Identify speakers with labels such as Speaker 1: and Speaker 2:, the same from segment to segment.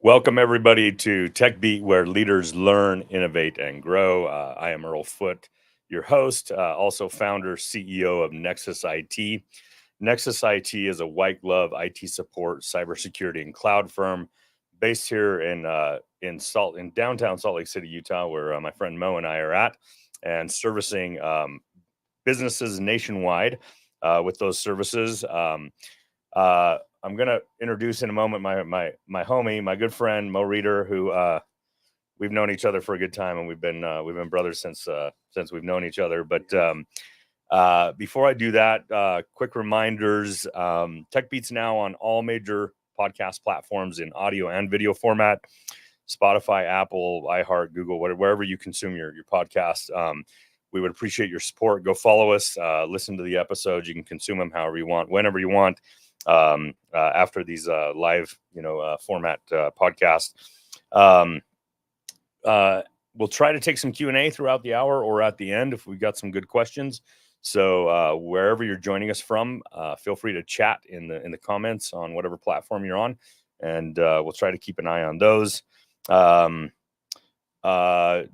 Speaker 1: Welcome, everybody, to Tech Beat, where leaders learn, innovate, and grow. I am Earl Foote, your host, also founder, CEO of Nexus IT. Nexus IT is a white glove IT support, cybersecurity, and cloud firm based here in downtown Salt Lake City, Utah, where my friend Mo and I are at, and servicing businesses nationwide with those services. I'm gonna introduce in a moment my homie, my good friend Mo Reeder, who we've known each other for a good time, and we've been brothers since we've known each other. But before I do that, quick reminders: Tech Beats now on all major podcast platforms in audio and video format. Spotify, Apple, iHeart, Google, wherever you consume your podcast. We would appreciate your support. Go follow us, listen to the episodes. You can consume them however you want, whenever you want. After these live, format podcasts, we'll try to take some Q&A throughout the hour or at the end if we've got some good questions. So wherever you're joining us from, feel free to chat in the comments on whatever platform you're on, and we'll try to keep an eye on those.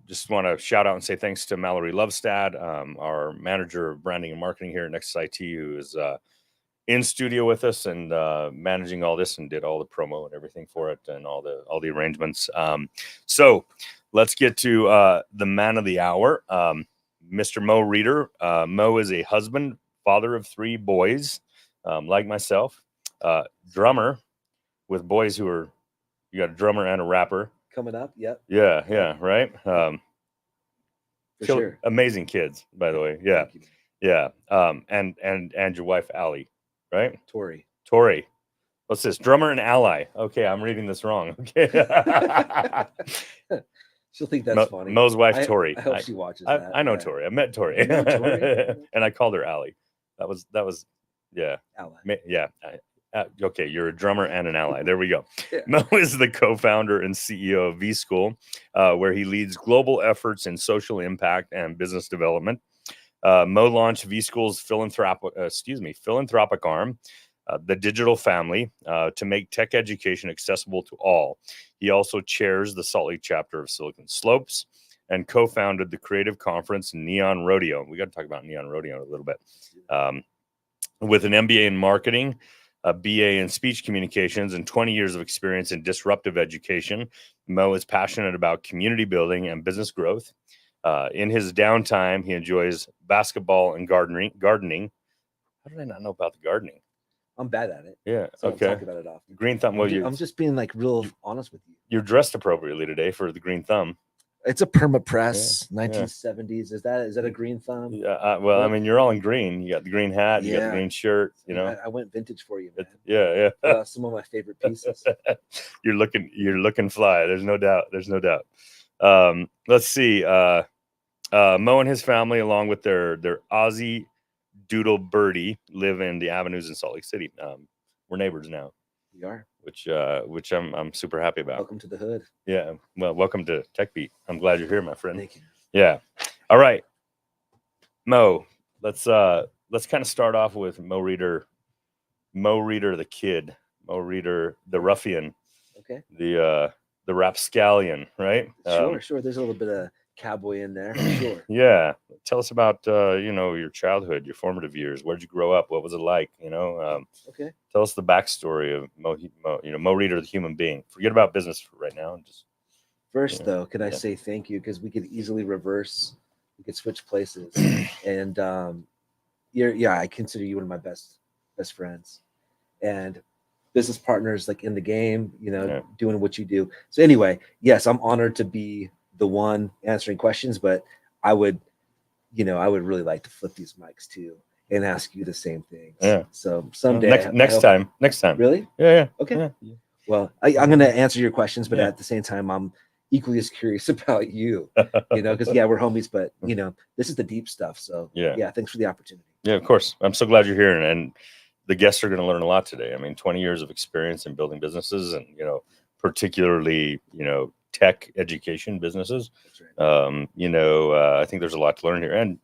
Speaker 1: Just want to shout out and say thanks to Mallory Lovestad, our manager of branding and marketing here at Nexus IT, who is in studio with us and managing all this and did all the promo and everything for it and all the arrangements. So let's get to the man of the hour, Mr. Mo Reeder. Mo is a husband, father of 3 boys, like myself, drummer with boys who are, you got a drummer and a rapper
Speaker 2: coming up. Yep.
Speaker 1: Yeah, right.
Speaker 2: For sure.
Speaker 1: Amazing kids, by the way. Yeah. Yeah. And your wife, Allie, right?
Speaker 2: Tori.
Speaker 1: What's this? Drummer and ally. Okay, I'm reading this wrong. Okay.
Speaker 2: She'll think that's funny.
Speaker 1: Mo's wife, Tori.
Speaker 2: I hope she watches that.
Speaker 1: I know Tori. I met Tori.
Speaker 2: You know Tori?
Speaker 1: And I called her Allie. That was yeah.
Speaker 2: Ally.
Speaker 1: Yeah. Okay, you're a drummer and an ally. There we go.
Speaker 2: Yeah.
Speaker 1: Mo is the co-founder and CEO of V-School, where he leads global efforts in social impact and business development. Mo launched V-School's philanthropic arm, the Digital Family, to make tech education accessible to all. He also chairs the Salt Lake chapter of Silicon Slopes and co-founded the creative conference Neon Rodeo. We got to talk about Neon Rodeo a little bit. With an MBA in marketing, a BA in speech communications, and 20 years of experience in disruptive education, Mo is passionate about community building and business growth. In his downtime, he enjoys basketball and gardening. How did I not know about the gardening?
Speaker 2: I'm bad at it.
Speaker 1: Yeah.
Speaker 2: So
Speaker 1: Okay.
Speaker 2: I talk about it often.
Speaker 1: Green thumb.
Speaker 2: I'm just being like real honest with you.
Speaker 1: You're dressed appropriately today for the green thumb.
Speaker 2: It's a perma-press, 1970s. Is that a green thumb?
Speaker 1: Yeah. Well, I mean, you're all in green. You got the green hat. You got the green shirt. You know.
Speaker 2: I went vintage for you, man.
Speaker 1: Yeah.
Speaker 2: Some of my favorite pieces.
Speaker 1: You're looking fly. There's no doubt. Let's see. Mo and his family, along with their Aussie Doodle Birdie, live in the Avenues in Salt Lake City. We're neighbors now.
Speaker 2: We are.
Speaker 1: Which I'm super happy about.
Speaker 2: Welcome to the hood.
Speaker 1: Yeah. Well, welcome to Tech Beat. I'm glad you're here, my friend.
Speaker 2: Thank you.
Speaker 1: Yeah. All right. Mo, let's kind of start off with Mo Reeder the kid, Mo Reeder the ruffian.
Speaker 2: Okay.
Speaker 1: The rapscallion, right?
Speaker 2: Sure. There's a little bit of cowboy in there. Sure.
Speaker 1: Yeah. Tell us about your childhood, your formative years. Where'd you grow up? What was it like?
Speaker 2: Okay.
Speaker 1: Tell us the backstory of Mo Reeder, the human being. Forget about business for right now. And just
Speaker 2: first, though, could I say thank you? Because we could easily reverse. We could switch places. And I consider you one of my best friends and business partners, like in the game. Doing what you do. So anyway, yes, I'm honored to be the one answering questions, but I would really like to flip these mics too and ask you the same things.
Speaker 1: Yeah.
Speaker 2: So someday,
Speaker 1: next time.
Speaker 2: Really?
Speaker 1: Yeah.
Speaker 2: Okay.
Speaker 1: Yeah.
Speaker 2: Well, I'm going to answer your questions, but at the same time, I'm equally as curious about you. Because we're homies, but this is the deep stuff. So thanks for the opportunity.
Speaker 1: Yeah, of course. I'm so glad you're here, and the guests are going to learn a lot today. I mean, 20 years of experience in building businesses, and particularly tech education businesses.
Speaker 2: That's
Speaker 1: right. I think there's a lot to learn here. And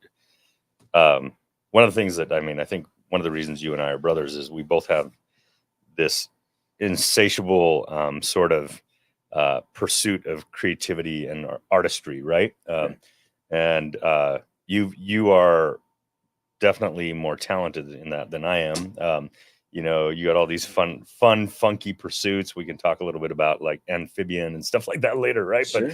Speaker 1: one of the things that, I think one of the reasons you and I are brothers is we both have this insatiable sort of pursuit of creativity and artistry, right? And you are definitely more talented in that than I am. You know, you got all these fun, funky pursuits. We can talk a little bit about like amphibian and stuff like that later, right?
Speaker 2: Sure,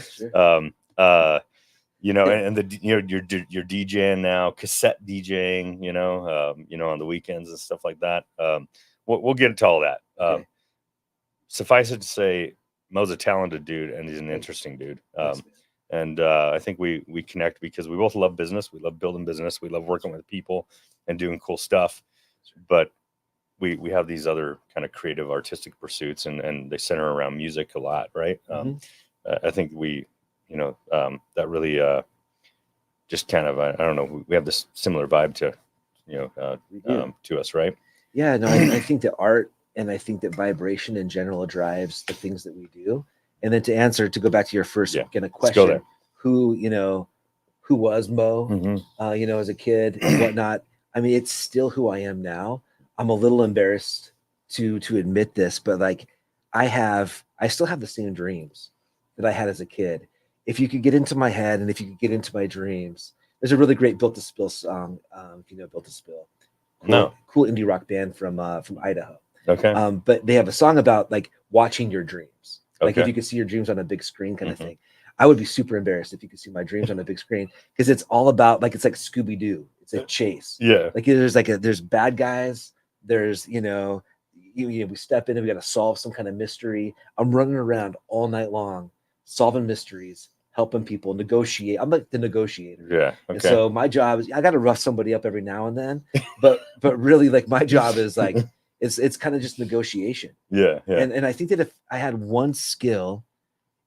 Speaker 1: You know, and the you're DJing now, cassette DJing, you know, on the weekends and stuff like that. We'll get into all that.
Speaker 2: Okay.
Speaker 1: Suffice it to say, Mo's a talented dude and he's an interesting dude.
Speaker 2: Thanks,
Speaker 1: And I think we connect because we both love business. We love building business. We love working with people and doing cool stuff. But we have these other kind of creative, artistic pursuits, and they center around music a lot, right? I think we, you know, that really just kind of, I don't know, we have this similar vibe to, you know, to us, right?
Speaker 2: Yeah, no, I think that art and I think that vibration in general drives the things that we do. And then to go back to your first kind of question, who was Mo, you know, as a kid and whatnot. I mean, it's still who I am now. I'm a little embarrassed to admit this, but like I still have the same dreams that I had as a kid. If you could get into my head and if you could get into my dreams, there's a really great Built to Spill song. If you know Built to Spill, cool indie rock band from Idaho.
Speaker 1: Okay.
Speaker 2: But they have a song about like watching your dreams. Like if you could see your dreams on a big screen kind of thing. I would be super embarrassed if you could see my dreams on a big screen because it's all about like, it's like Scooby-Doo. It's a chase.
Speaker 1: Yeah.
Speaker 2: Like there's bad guys. There's, you know, we step in and we got to solve some kind of mystery. I'm running around all night long, solving mysteries, helping people negotiate. I'm like the negotiator.
Speaker 1: Yeah. Okay.
Speaker 2: And so my job is I got to rough somebody up every now and then, but really like my job is like, it's kind of just negotiation.
Speaker 1: Yeah.
Speaker 2: And I think that if I had one skill,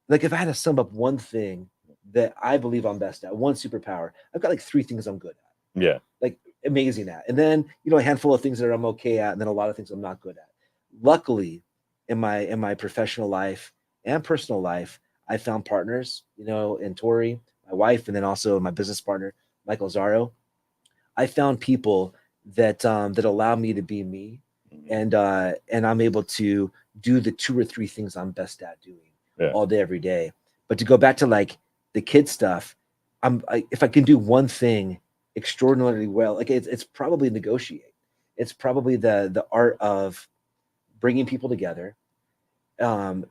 Speaker 2: like if I had to sum up one thing that I believe I'm best at, one superpower, I've got like 3 things I'm good at.
Speaker 1: Yeah.
Speaker 2: Like amazing at. And then, you know, a handful of things that I'm okay at, and then a lot of things I'm not good at. Luckily, in my professional life and personal life, I found partners, you know, in Tori, my wife, and then also my business partner, Michael Zaro. I found people that allow me to be me, and I'm able to do the 2 or 3 things I'm best at doing all day, every day. But to go back to like the kid stuff, if I can do one thing extraordinarily well, like it's probably negotiate. It's probably the art of bringing people together,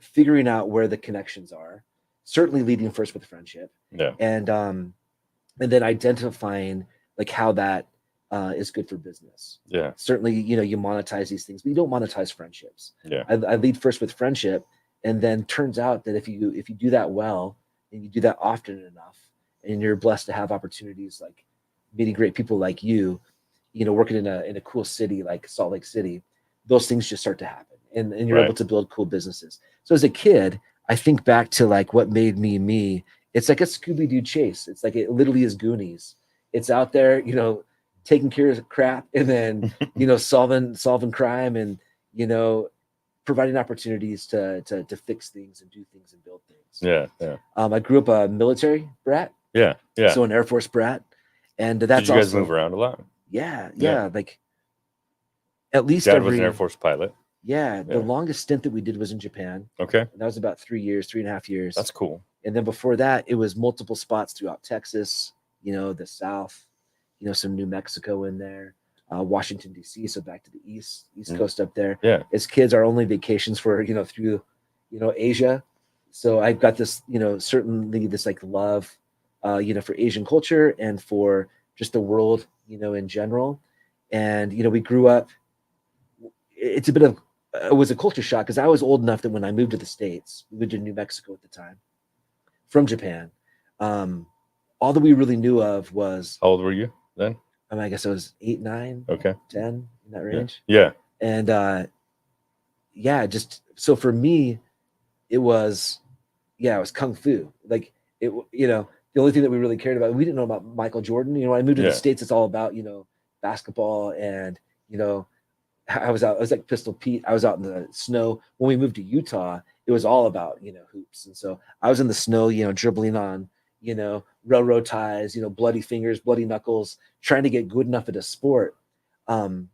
Speaker 2: figuring out where the connections are, certainly leading first with friendship, and then identifying like how that is good for business.
Speaker 1: Yeah.
Speaker 2: Certainly, you know, you monetize these things, but you don't monetize friendships.
Speaker 1: Yeah.
Speaker 2: I lead first with friendship, and then turns out that if you do that well and you do that often enough, and you're blessed to have opportunities like meeting great people like you know, working in a cool city like Salt Lake City, those things just start to happen, and you're able to build cool businesses. So as a kid, I think back to like what made me me. It's like a Scooby-Doo chase. It's like it literally is Goonies. It's out there, you know, taking care of crap, and then you know, solving crime, and you know, providing opportunities to fix things and do things and build things.
Speaker 1: Yeah.
Speaker 2: I grew up a military brat.
Speaker 1: Yeah.
Speaker 2: So an Air Force brat, and that's
Speaker 1: Did you guys
Speaker 2: also
Speaker 1: move around a lot?
Speaker 2: Yeah. Like at least
Speaker 1: Dad was an Air Force pilot.
Speaker 2: Yeah. The longest stint that we did was in Japan.
Speaker 1: Okay.
Speaker 2: And that was about 3.5 years.
Speaker 1: That's cool.
Speaker 2: And then before that, it was multiple spots throughout Texas, you know, the South, you know, some New Mexico in there, Washington, D.C. So back to the East Coast up there.
Speaker 1: Yeah.
Speaker 2: As kids, our only vacations were, you know, through, you know, Asia. So I've got this, you know, certainly this like love, you know, for Asian culture and for just the world, you know, in general. And, you know, we grew up, it's a bit of, it was a culture shock because I was old enough that when I moved to the States, we lived in New Mexico at the time, from Japan. All that we really knew of was.
Speaker 1: How old were you then?
Speaker 2: I guess I was 8, 9, 10 in that range.
Speaker 1: Yeah.
Speaker 2: And just so for me, it was kung fu. Like it, you know, the only thing that we really cared about, we didn't know about Michael Jordan. You know, when I moved to the States, it's all about, you know, basketball, and you know, I was like Pistol Pete. I was out in the snow. When we moved to Utah, it was all about, you know, hoops. And so I was in the snow, you know, dribbling on, you know, railroad ties, you know, bloody fingers, bloody knuckles, trying to get good enough at a sport. So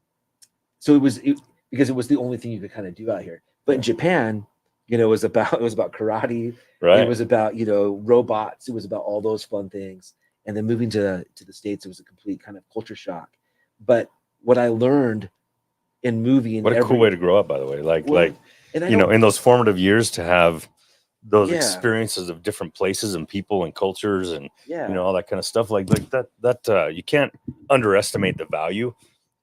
Speaker 2: because it was the only thing you could kind of do out here. But in Japan, You know, it was about karate. It
Speaker 1: Right.
Speaker 2: was about, you know, robots. It was about all those fun things. And then moving to the States, it was a complete kind of culture shock. But what I learned in moving
Speaker 1: What a cool
Speaker 2: every
Speaker 1: way to grow up, by the way.
Speaker 2: well, and I
Speaker 1: You know,
Speaker 2: don't
Speaker 1: in those formative years to have those
Speaker 2: yeah,
Speaker 1: experiences of different places and people and cultures and, you
Speaker 2: yeah,
Speaker 1: know, all that kind of stuff. Like you can't underestimate the value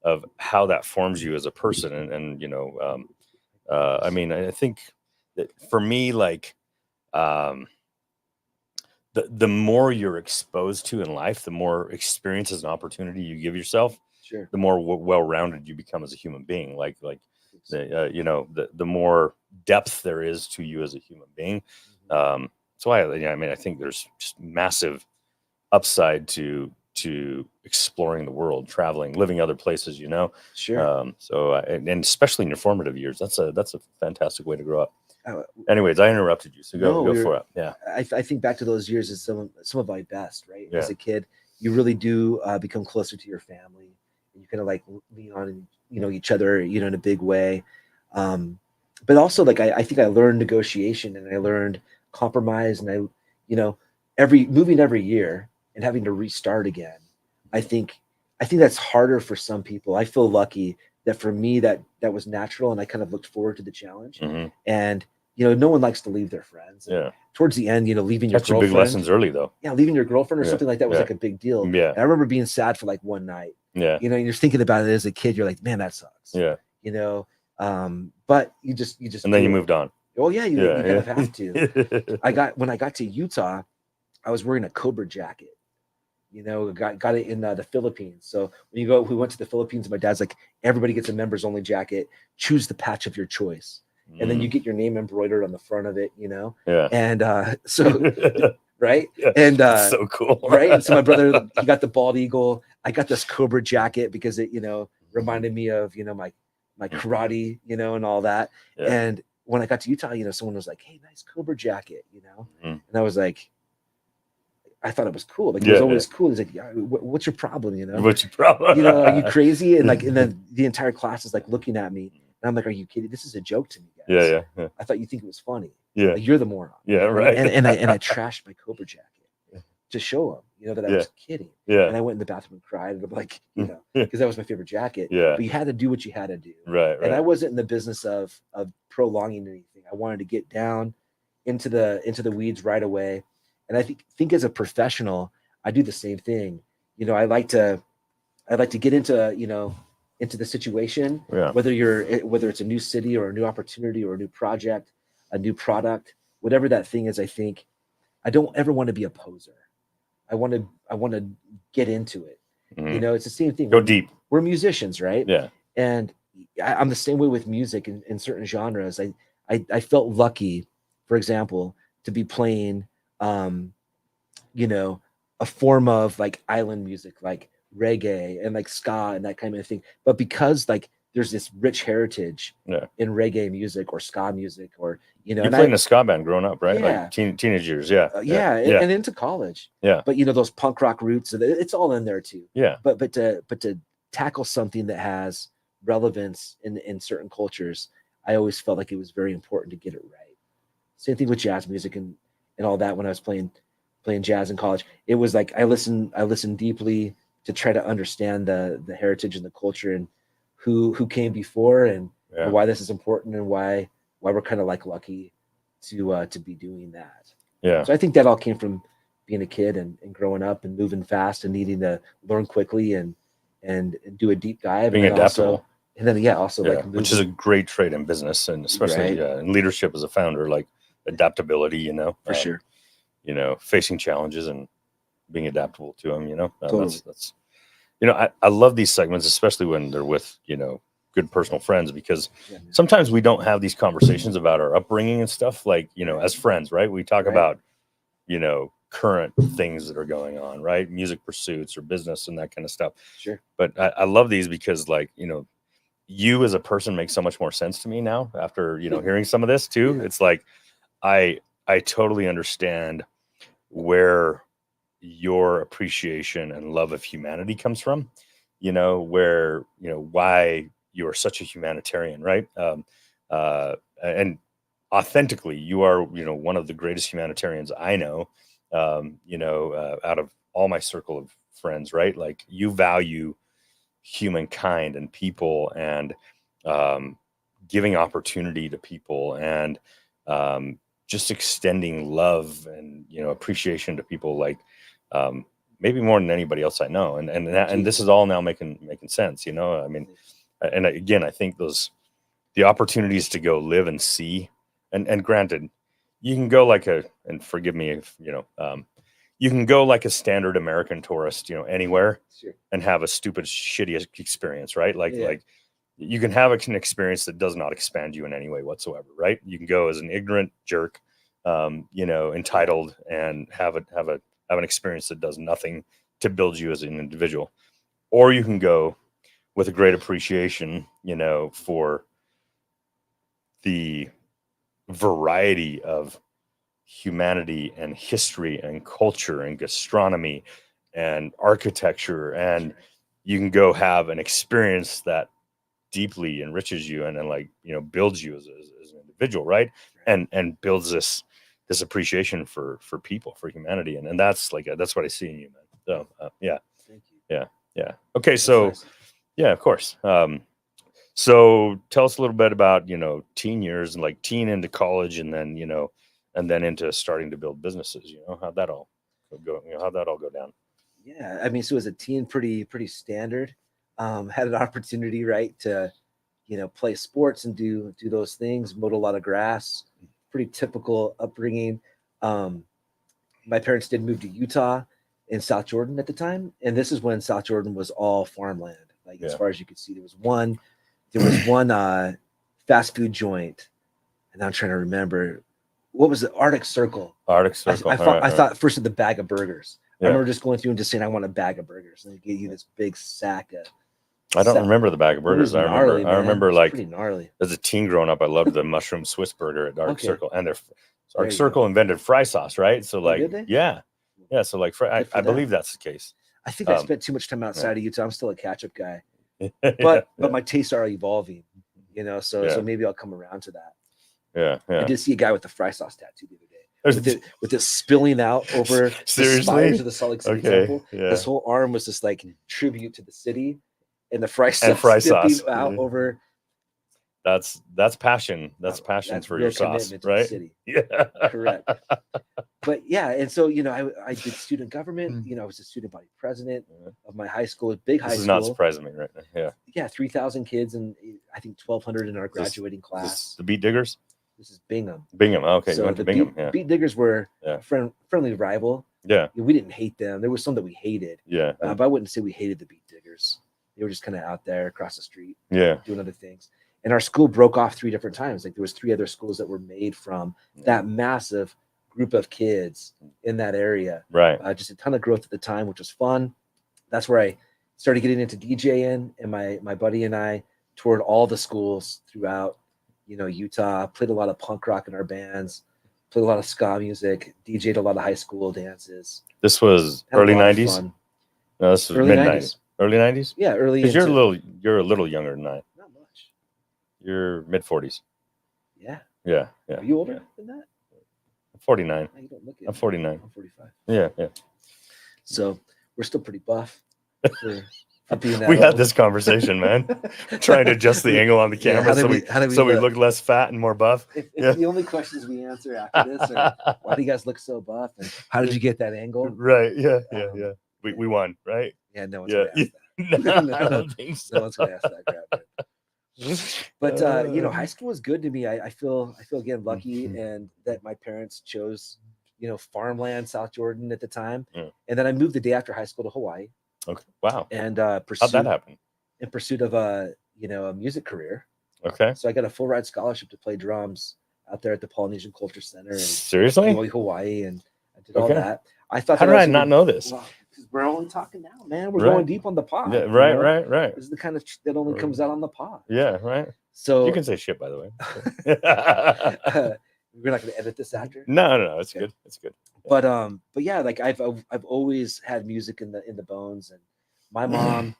Speaker 1: of how that forms you as a person. And, you know, I mean, I think that for me, like, um, the more you're exposed to in life, the more experiences and opportunity you give yourself,
Speaker 2: sure.
Speaker 1: the more well-rounded you become as a human being. You know, the more depth there is to you as a human being.
Speaker 2: Mhm.
Speaker 1: That's why, I mean, I think there's just massive upside to exploring the world, traveling, living other places. You know,
Speaker 2: Sure.
Speaker 1: and especially in your formative years, that's a fantastic way to grow up.
Speaker 2: Uh,
Speaker 1: Anyways, I interrupted you, so
Speaker 2: no,
Speaker 1: go
Speaker 2: we were
Speaker 1: for it. Yeah,
Speaker 2: I think back to those years as some of my best, right?
Speaker 1: yeah,
Speaker 2: As a kid, you really do become closer to your family, and you kind of like lean on, you know, each other, you know, in a big way. Um, but also, like I think I learned negotiation and I learned compromise, and I, you know, every moving every year and having to restart again. I think I think that's harder for some people. I feel lucky that for me that was natural, and I kind of looked forward to the challenge.
Speaker 1: hmm,
Speaker 2: And you know, no one likes to leave their friends, and
Speaker 1: yeah.
Speaker 2: towards the end, you know, leaving your
Speaker 1: That's your big
Speaker 2: girlfriend,
Speaker 1: lessons early, though.
Speaker 2: yeah, leaving your girlfriend or
Speaker 1: Yeah,
Speaker 2: something like that was
Speaker 1: yeah,
Speaker 2: like a big deal.
Speaker 1: yeah,
Speaker 2: And I remember being sad for like one night,
Speaker 1: yeah,
Speaker 2: you know, and you're thinking about it as a kid, you're like, man, that sucks,
Speaker 1: yeah.
Speaker 2: you know. But you just
Speaker 1: And then you
Speaker 2: do it.
Speaker 1: moved on.
Speaker 2: Oh yeah, you kind
Speaker 1: Yeah,
Speaker 2: of have to.
Speaker 1: yeah.
Speaker 2: When I got to Utah, I was wearing a Cobra jacket. You know, got it in the Philippines. So we went to the Philippines. My dad's like, everybody gets a members only jacket. Choose the patch of your choice, and then you
Speaker 1: Mm,
Speaker 2: get your name embroidered on the front of it. You know,
Speaker 1: yeah.
Speaker 2: and so right,
Speaker 1: Yeah.
Speaker 2: and
Speaker 1: That's so cool.
Speaker 2: right, and so my brother, he got the bald eagle. I got this Cobra jacket because it, you know, reminded me of, you know, my karate, you know, and all that.
Speaker 1: Yeah.
Speaker 2: And when I got to Utah, you know, someone was like, "Hey, nice Cobra jacket," you know,
Speaker 1: Mhm.
Speaker 2: and I was like, I thought it was cool. Like it was
Speaker 1: Yeah, yeah.
Speaker 2: always cool. He's like, yeah, what's your problem? You know,
Speaker 1: What's your problem?
Speaker 2: you know, are you crazy? And then the entire class is like looking at me, and I'm like, are you kidding? This is a joke to me,
Speaker 1: Yeah,
Speaker 2: guys.
Speaker 1: yeah, yeah,
Speaker 2: I thought you think it was funny.
Speaker 1: yeah,
Speaker 2: Like you're the moron.
Speaker 1: yeah.
Speaker 2: You know?
Speaker 1: Right.
Speaker 2: And I trashed my Cobra jacket to show him, you know, that I
Speaker 1: Yeah,
Speaker 2: was kidding.
Speaker 1: yeah,
Speaker 2: And I went in the bathroom and cried, and I'm like, you know,
Speaker 1: yeah,
Speaker 2: because that was my favorite jacket.
Speaker 1: yeah.
Speaker 2: But you had to do what you had to do.
Speaker 1: Right,
Speaker 2: And I
Speaker 1: right.
Speaker 2: wasn't in the business of prolonging anything. I wanted to get down into the weeds right away. And I think as a professional, I do the same thing. You know, I like to get into, you know, into the situation,
Speaker 1: Yeah,
Speaker 2: whether it's a new city or a new opportunity or a new project, a new product, whatever that thing is. I think I don't ever want to be a poser. I want to get into it. You
Speaker 1: hmm.
Speaker 2: know, it's the same thing.
Speaker 1: Go deep.
Speaker 2: We're musicians, right?
Speaker 1: Yeah,
Speaker 2: And I'm the same way with music in certain genres. I felt lucky, for example, to be playing, um, you know, a form of like island music, like reggae and like ska and that kind of thing. But because like there's this rich heritage
Speaker 1: yeah.
Speaker 2: in reggae music or ska music, or you know,
Speaker 1: You
Speaker 2: and
Speaker 1: played
Speaker 2: I
Speaker 1: in a ska band growing up, right? Like
Speaker 2: yeah,
Speaker 1: teenage years. Yeah, yeah,
Speaker 2: yeah,
Speaker 1: yeah,
Speaker 2: and into college.
Speaker 1: yeah,
Speaker 2: But you know, those punk rock roots, it's all in there too.
Speaker 1: yeah,
Speaker 2: But to tackle something that has relevance in certain cultures, I always felt like it was very important to get it right. Same thing with jazz music and all that. When I was playing jazz in college, it was like I listened deeply to try to understand the heritage and the culture, and who came before, and
Speaker 1: yeah,
Speaker 2: why this is important, and why we're kind of like lucky to be doing that.
Speaker 1: yeah.
Speaker 2: So I think that all came from being a kid and growing up and moving fast and needing to learn quickly and do a deep dive,
Speaker 1: Being adaptable.
Speaker 2: and then yeah, also
Speaker 1: Yeah,
Speaker 2: like
Speaker 1: which is a
Speaker 2: moving
Speaker 1: great trait in business and especially
Speaker 2: right
Speaker 1: in leadership as a founder, like adaptability.
Speaker 2: for sure,
Speaker 1: You know, facing challenges and being adaptable to them. You know,
Speaker 2: totally.
Speaker 1: that's you know, I love these segments, especially when they're with, you know, good personal friends, because
Speaker 2: Yeah, man.
Speaker 1: sometimes we don't have these conversations about our upbringing and stuff. Like, you know,
Speaker 2: Right.
Speaker 1: as friends, right? We talk
Speaker 2: Right.
Speaker 1: about, you know, current things that are going on, right? Music pursuits or business and that kind of stuff.
Speaker 2: Sure.
Speaker 1: But I love these because, like, you know, you as a person makes so much more sense to me now after, you know, hearing some of this too.
Speaker 2: Yeah.
Speaker 1: It's like I totally understand where your appreciation and love of humanity comes from, you know, where, you know, why you are such a humanitarian, right? And authentically, you are, one of the greatest humanitarians I know, out of all my circle of friends, right? Like, you value humankind and people, and um, giving opportunity to people, and just extending love and, appreciation to people, like, um, maybe more than anybody else I know. And this is all now making sense. I mean, and again, I think the opportunities to go live and see, and granted, you can go like and forgive me if, you can go like a standard American tourist, anywhere,
Speaker 2: Sure.
Speaker 1: and have a stupid, shitty experience, right? Like,
Speaker 2: Yeah.
Speaker 1: like you can have an experience that does not expand you in any way whatsoever, right? You can go as an ignorant jerk, entitled, and have an experience that does nothing to build you as an individual, or you can go with a great appreciation, for the variety of humanity and history and culture and gastronomy and architecture, and you can go have an experience that deeply enriches you, and like, builds you as an individual, right? And builds this appreciation for people, for humanity, and that's like, that's what I see in you, man. So yeah.
Speaker 2: Thank you.
Speaker 1: Yeah. Okay,
Speaker 2: That's
Speaker 1: so
Speaker 2: nice.
Speaker 1: yeah, of course. So tell us a little bit about, teen years, and like teen into college, and then, and then into starting to build businesses. How'd that all go? How'd that all go down?
Speaker 2: Yeah, I mean, so as a teen, pretty standard. Had an opportunity, right, to play sports and do those things. Mowed a lot of grass. Pretty typical upbringing. My parents did move to Utah and South Jordan at the time, and this is when South Jordan was all farmland. Like, as far as you could see, there was one fast food joint, and I'm trying to remember what was the Arctic Circle.
Speaker 1: Arctic Circle.
Speaker 2: I thought first of the bag of burgers.
Speaker 1: Yeah.
Speaker 2: I remember just going through and just saying, I want a bag of burgers. And they gave you this big sack of.
Speaker 1: I don't remember the bag of burgers. I remember like,
Speaker 2: pretty gnarly.
Speaker 1: As a teen growing up, I loved the mushroom Swiss burger at Arctic
Speaker 2: Okay.
Speaker 1: Circle, and Arctic Circle invented fry sauce, right? So like,
Speaker 2: did they?
Speaker 1: yeah. So like, I believe that's the case.
Speaker 2: I think I spent too much time outside of Utah. I'm still a ketchup guy, but my tastes are evolving, so maybe I'll come around to that.
Speaker 1: Yeah.
Speaker 2: I did see a guy with the fry sauce tattoo the other day, with it spilling out over the spires of the Salt Lake City Temple.
Speaker 1: Yeah.
Speaker 2: His whole arm was just like tribute to the city, and the fry sauce out over.
Speaker 1: That's passion. That's passion for your sauce, right?
Speaker 2: City.
Speaker 1: Yeah,
Speaker 2: correct. But yeah, and so I did student government. I was a student body president of my high school, big high school. This is
Speaker 1: not surprising me, right now.
Speaker 2: Yeah, 3,000 kids, and I think 1,200 in our graduating class.
Speaker 1: The Beat Diggers.
Speaker 2: This is Bingham.
Speaker 1: Okay,
Speaker 2: so
Speaker 1: you went to Bingham.
Speaker 2: Beat Diggers were a friendly rival.
Speaker 1: Yeah,
Speaker 2: we didn't hate them. There was some that we hated.
Speaker 1: Yeah,
Speaker 2: but I wouldn't say we hated the Beat Diggers. They were just kind of out there across the street. Doing other things. And our school broke off 3 different times. Like, there was 3 other schools that were made from that massive group of kids in that area.
Speaker 1: Right.
Speaker 2: Just a ton of growth at the time, which was fun. That's where I started getting into DJing, and my buddy and I toured all the schools throughout, Utah. Played a lot of punk rock in our bands. Played a lot of ska music. DJ'd a lot of high school dances.
Speaker 1: This was early 90s. No, this was
Speaker 2: early
Speaker 1: mid 90s. Early 90s.
Speaker 2: Yeah, early.
Speaker 1: Because you're a little younger than I. You're mid 40s.
Speaker 2: Yeah.
Speaker 1: Are
Speaker 2: you older than that?
Speaker 1: I'm 49.
Speaker 2: You don't look it.
Speaker 1: I'm 49.
Speaker 2: I'm 45.
Speaker 1: Yeah.
Speaker 2: So we're still pretty buff. For being that
Speaker 1: we
Speaker 2: old.
Speaker 1: had this conversation, man. Trying to adjust the angle on the camera so we look less fat and more buff.
Speaker 2: If the only questions we answer after this are, why do you guys look so buff, and how did you get that angle?
Speaker 1: Right. Yeah. We won, right?
Speaker 2: Yeah. No one's gonna ask that.
Speaker 1: No, I don't think so.
Speaker 2: No one's gonna ask that crap. But high school was good to me. I feel again lucky, and that my parents chose farmland, South Jordan at the time, and then I moved the day after high school to Hawaii.
Speaker 1: Okay, wow.
Speaker 2: And
Speaker 1: how'd that happen?
Speaker 2: In pursuit of a music career.
Speaker 1: Okay.
Speaker 2: So I got a full ride scholarship to play drums out there at the Polynesian Culture Center.
Speaker 1: Seriously?
Speaker 2: Hawaii, and I did all that. I thought.
Speaker 1: How did I not know this?
Speaker 2: Well, we're only talking now, man. We're going deep on the pod.
Speaker 1: Yeah, right.
Speaker 2: This is the kind of that only comes out on the pod.
Speaker 1: Yeah, right.
Speaker 2: So
Speaker 1: you can say shit, by the way.
Speaker 2: We're not going to edit this after.
Speaker 1: No, it's good. It's good.
Speaker 2: Yeah. But yeah, like I've always had music in the bones, and my mom,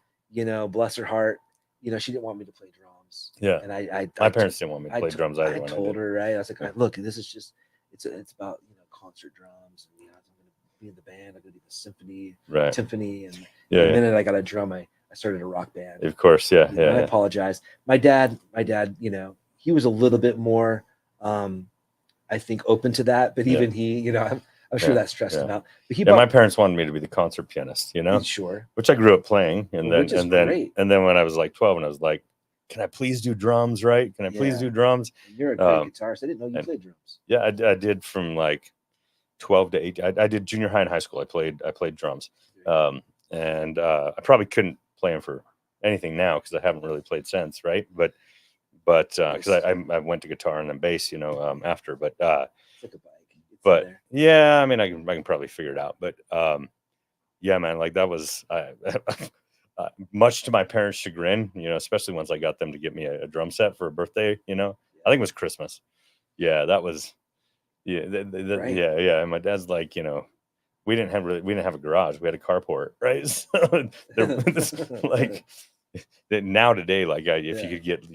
Speaker 2: bless her heart, she didn't want me to play drums. drums.
Speaker 1: Yeah.
Speaker 2: And I
Speaker 1: My parents didn't want me to play drums either.
Speaker 2: I
Speaker 1: when
Speaker 2: told
Speaker 1: did.
Speaker 2: her, right? I was like,
Speaker 1: Yeah.
Speaker 2: look, this is just it's about concert drums, and I'm gonna be in the band. I'm gonna do the symphony,
Speaker 1: Right.
Speaker 2: timpani, and
Speaker 1: Yeah.
Speaker 2: the minute I got a drum, I started a rock band.
Speaker 1: Of course, yeah,
Speaker 2: I apologize. My dad, he was a little bit more, I think, open to that. But even he, I'm sure that stressed him out. But
Speaker 1: my parents wanted me to be the concert pianist,
Speaker 2: sure,
Speaker 1: which I grew up playing, and then
Speaker 2: great.
Speaker 1: and then when I was like 12, and I was like, "Can I please do drums? Right? Can I please do drums?"
Speaker 2: You're a great guitarist. I didn't know you played drums.
Speaker 1: Yeah, I did from like 12 to 18. I did junior high and high school. I played drums, and I probably couldn't play them for anything now because I haven't really played since, right? But because I went to guitar and then bass, after. But
Speaker 2: it's like a bike.
Speaker 1: But yeah, I mean, I can probably figure it out. But yeah, man, like that was much to my parents' chagrin, especially once I got them to get me a drum set for a birthday. I think it was Christmas. Yeah, that was. Yeah,
Speaker 2: right.
Speaker 1: yeah. And my dad's like, we didn't have a garage. We had a carport, right? So like now today, like if you could get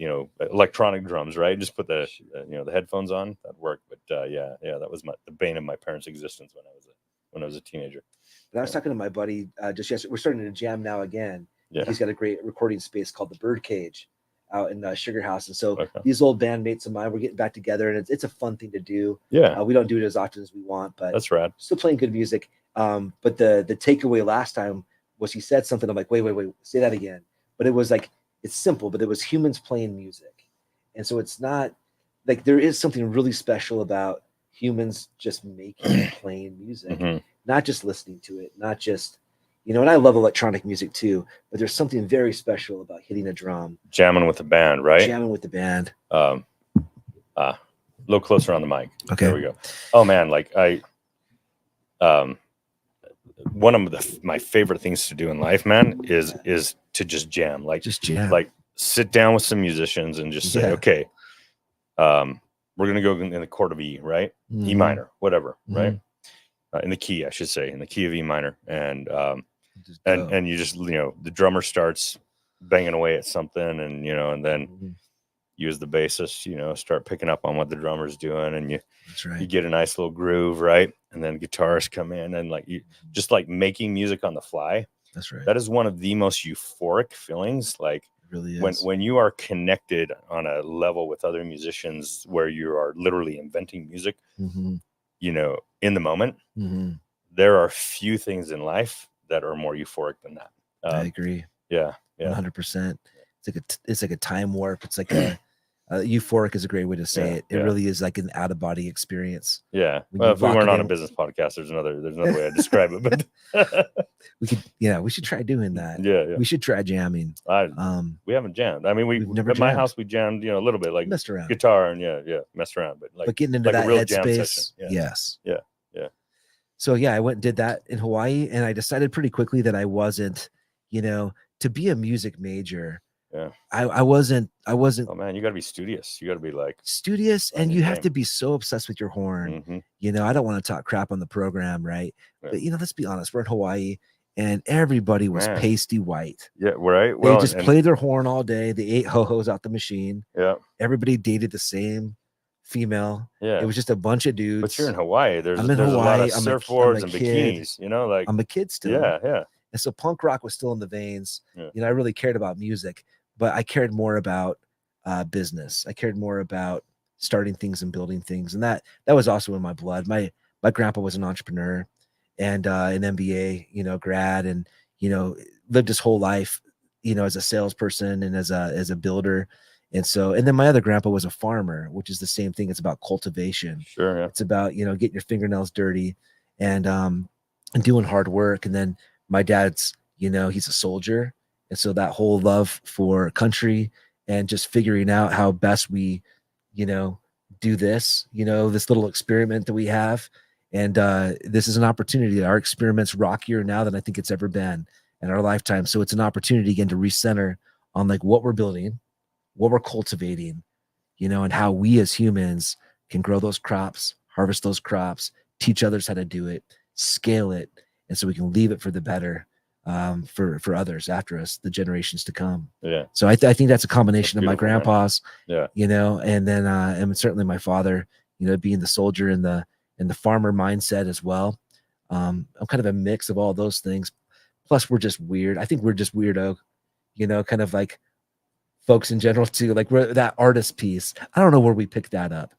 Speaker 1: electronic drums, right? Just put the the headphones on, that'd work. But yeah, that was the bane of my parents' existence when I was a teenager.
Speaker 2: But I was talking to my buddy just yesterday. We're starting to jam now again.
Speaker 1: Yeah.
Speaker 2: He's got a great recording space called the Birdcage out in Sugar House, and so these old bandmates of mine, we're getting back together, and it's a fun thing to do.
Speaker 1: Yeah,
Speaker 2: we don't do it as often as we want, but
Speaker 1: that's rad.
Speaker 2: Still playing good music. But the takeaway last time was he said something. I'm like, wait, say that again. But it was like, it's simple, but it was humans playing music, and so it's not like there is something really special about humans just making and playing music, not just listening to it, not just. And I love electronic music too, but there's something very special about hitting a drum.
Speaker 1: Jamming with the band, right?
Speaker 2: Jamming with the band.
Speaker 1: A little closer on the mic.
Speaker 2: Okay.
Speaker 1: There we go. Oh man, like one of my favorite things to do in life, man, is to just jam. Like
Speaker 2: just jam.
Speaker 1: Like sit down with some musicians and just say, okay, we're gonna go in the chord of E, right? E minor, whatever, right? In the key, I should say, in the key of E minor, and you just the drummer starts banging away at something, and and then you as the bassist start picking up on what the drummer's doing, and you get a nice little groove, right? And then guitarists come in, and like you just like making music on the fly.
Speaker 2: That's right.
Speaker 1: That is one of the most euphoric feelings. Like
Speaker 2: it really is.
Speaker 1: When you are connected on a level with other musicians where you are literally inventing music, in the moment, there are few things in life that are more euphoric than that.
Speaker 2: I agree.
Speaker 1: Yeah.
Speaker 2: 100%. It's like a time warp. It's like a euphoric is a great way to say it. It really is like an out of body experience.
Speaker 1: Yeah. Well, if we weren't on a business podcast, there's another way I describe it. But
Speaker 2: we should try doing that.
Speaker 1: Yeah.
Speaker 2: We should try jamming.
Speaker 1: We haven't jammed. I mean, we've never at my house we jammed, a little bit, like
Speaker 2: messed around,
Speaker 1: guitar, and messed around, but
Speaker 2: getting into that headspace. Yes.
Speaker 1: Yeah.
Speaker 2: So I went and did that in Hawaii, and I decided pretty quickly that I wasn't, to be a music major.
Speaker 1: Yeah.
Speaker 2: I wasn't.
Speaker 1: Oh man, you got to be studious. You got to be like
Speaker 2: studious, and you have to be so obsessed with your horn. I don't want to talk crap on the program, right? But let's be honest, we're in Hawaii, and everybody was pasty white.
Speaker 1: Yeah, right. Well,
Speaker 2: they just played their horn all day. They ate ho-hos out the machine.
Speaker 1: Yeah.
Speaker 2: Everybody dated the same female.
Speaker 1: Yeah.
Speaker 2: It was just a bunch of dudes.
Speaker 1: But you're in Hawaii. There's a lot of surfboards and bikinis. Like
Speaker 2: I'm a kid still.
Speaker 1: Yeah.
Speaker 2: And so punk rock was still in the veins. I really cared about music, but I cared more about business. I cared more about starting things and building things, and that was also in my blood. My grandpa was an entrepreneur and an MBA, grad, and lived his whole life, as a salesperson and as a builder. And then my other grandpa was a farmer, which is the same thing. It's about cultivation.
Speaker 1: Sure. Yeah.
Speaker 2: It's about, getting your fingernails dirty and doing hard work. And then my dad's, he's a soldier. And so that whole love for country and just figuring out how best we, do this, this little experiment that we have. And this is an opportunity. Our experiment's rockier now than I think it's ever been in our lifetime. So it's an opportunity again to recenter on like what we're building, what we're cultivating, and how we as humans can grow those crops, harvest those crops, teach others how to do it, scale it. And so we can leave it for the better for others after us, the generations to come.
Speaker 1: Yeah.
Speaker 2: So I think that's a combination of my
Speaker 1: beautiful, man.
Speaker 2: grandpa's,
Speaker 1: Yeah.
Speaker 2: you know, and then and certainly my father, you know, being the soldier and the farmer mindset as well. I'm kind of a mix of all those things. Plus, we're just weird. I think we're just weirdo, you know, kind of like folks in general too. Like we're that artist piece. I don't know where we picked that up,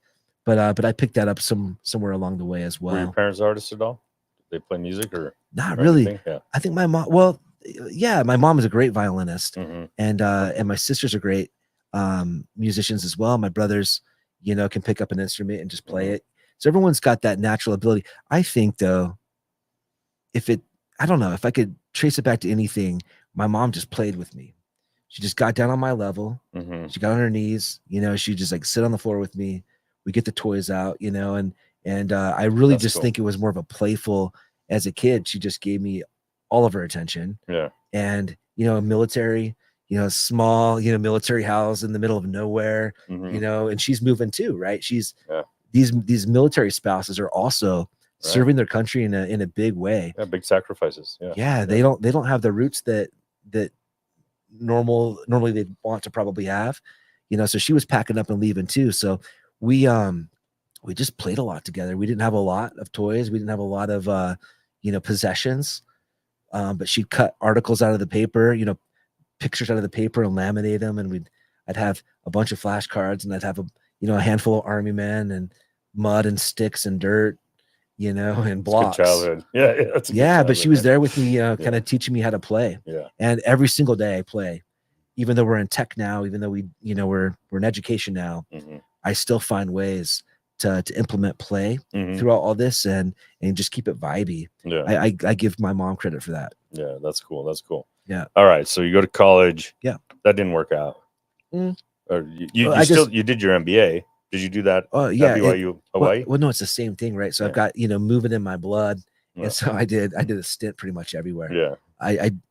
Speaker 2: but I picked that up somewhere along the way as well.
Speaker 1: Were your parents artists at all? Did they play music or
Speaker 2: not really?
Speaker 1: Anything? Yeah.
Speaker 2: I think my mom. Well, yeah, my mom is a great violinist,
Speaker 1: Mm-hmm.
Speaker 2: and my sisters are great musicians as well. My brothers, you know, can pick up an instrument and just play it. So everyone's got that natural ability. I think though, I don't know if I could trace it back to anything. My mom just played with me. She just got down on my level.
Speaker 1: Mm-hmm.
Speaker 2: She got on her knees, you know, she just like sit on the floor with me. We get the toys out, you know, and I really
Speaker 1: That's
Speaker 2: just
Speaker 1: cool.
Speaker 2: think it was more of a playful. As a kid, she just gave me all of her attention.
Speaker 1: Yeah.
Speaker 2: And, you know, military, you know, small, you know, military house in the middle of nowhere,
Speaker 1: Mm-hmm.
Speaker 2: you know, and she's moving too, right? She's
Speaker 1: Yeah.
Speaker 2: these military spouses are also serving their country in a big way.
Speaker 1: Yeah, big sacrifices. Yeah.
Speaker 2: Yeah, they don't have the roots that normally they'd want to probably have, you know. So she was packing up and leaving too. So we just played a lot together. We didn't have a lot of toys. We didn't have a lot of you know, possessions. But she'd cut articles out of the paper, you know, pictures out of the paper and laminate them, and I'd have a bunch of flashcards, and I'd have a handful of army men and mud and sticks and dirt, you know, and blocks.
Speaker 1: Good childhood. Yeah, that's a good
Speaker 2: yeah. But
Speaker 1: childhood,
Speaker 2: she was
Speaker 1: man.
Speaker 2: there with me, kind of teaching me how to play.
Speaker 1: Yeah.
Speaker 2: And every single day I play, even though we're in tech now, even though we're in education now, I still find ways to implement play throughout all this and just keep it vibey.
Speaker 1: Yeah.
Speaker 2: I give my mom credit for that.
Speaker 1: Yeah, that's cool. That's cool.
Speaker 2: Yeah.
Speaker 1: All right. So you go to college.
Speaker 2: Yeah.
Speaker 1: That didn't work out. Or you did your MBA. Did you do that?
Speaker 2: Yeah.
Speaker 1: At BYU, Hawaii?
Speaker 2: Well, no, it's the same thing, right? So I've got, moving in my blood. Yeah. And so I did a stint pretty much everywhere.
Speaker 1: Yeah.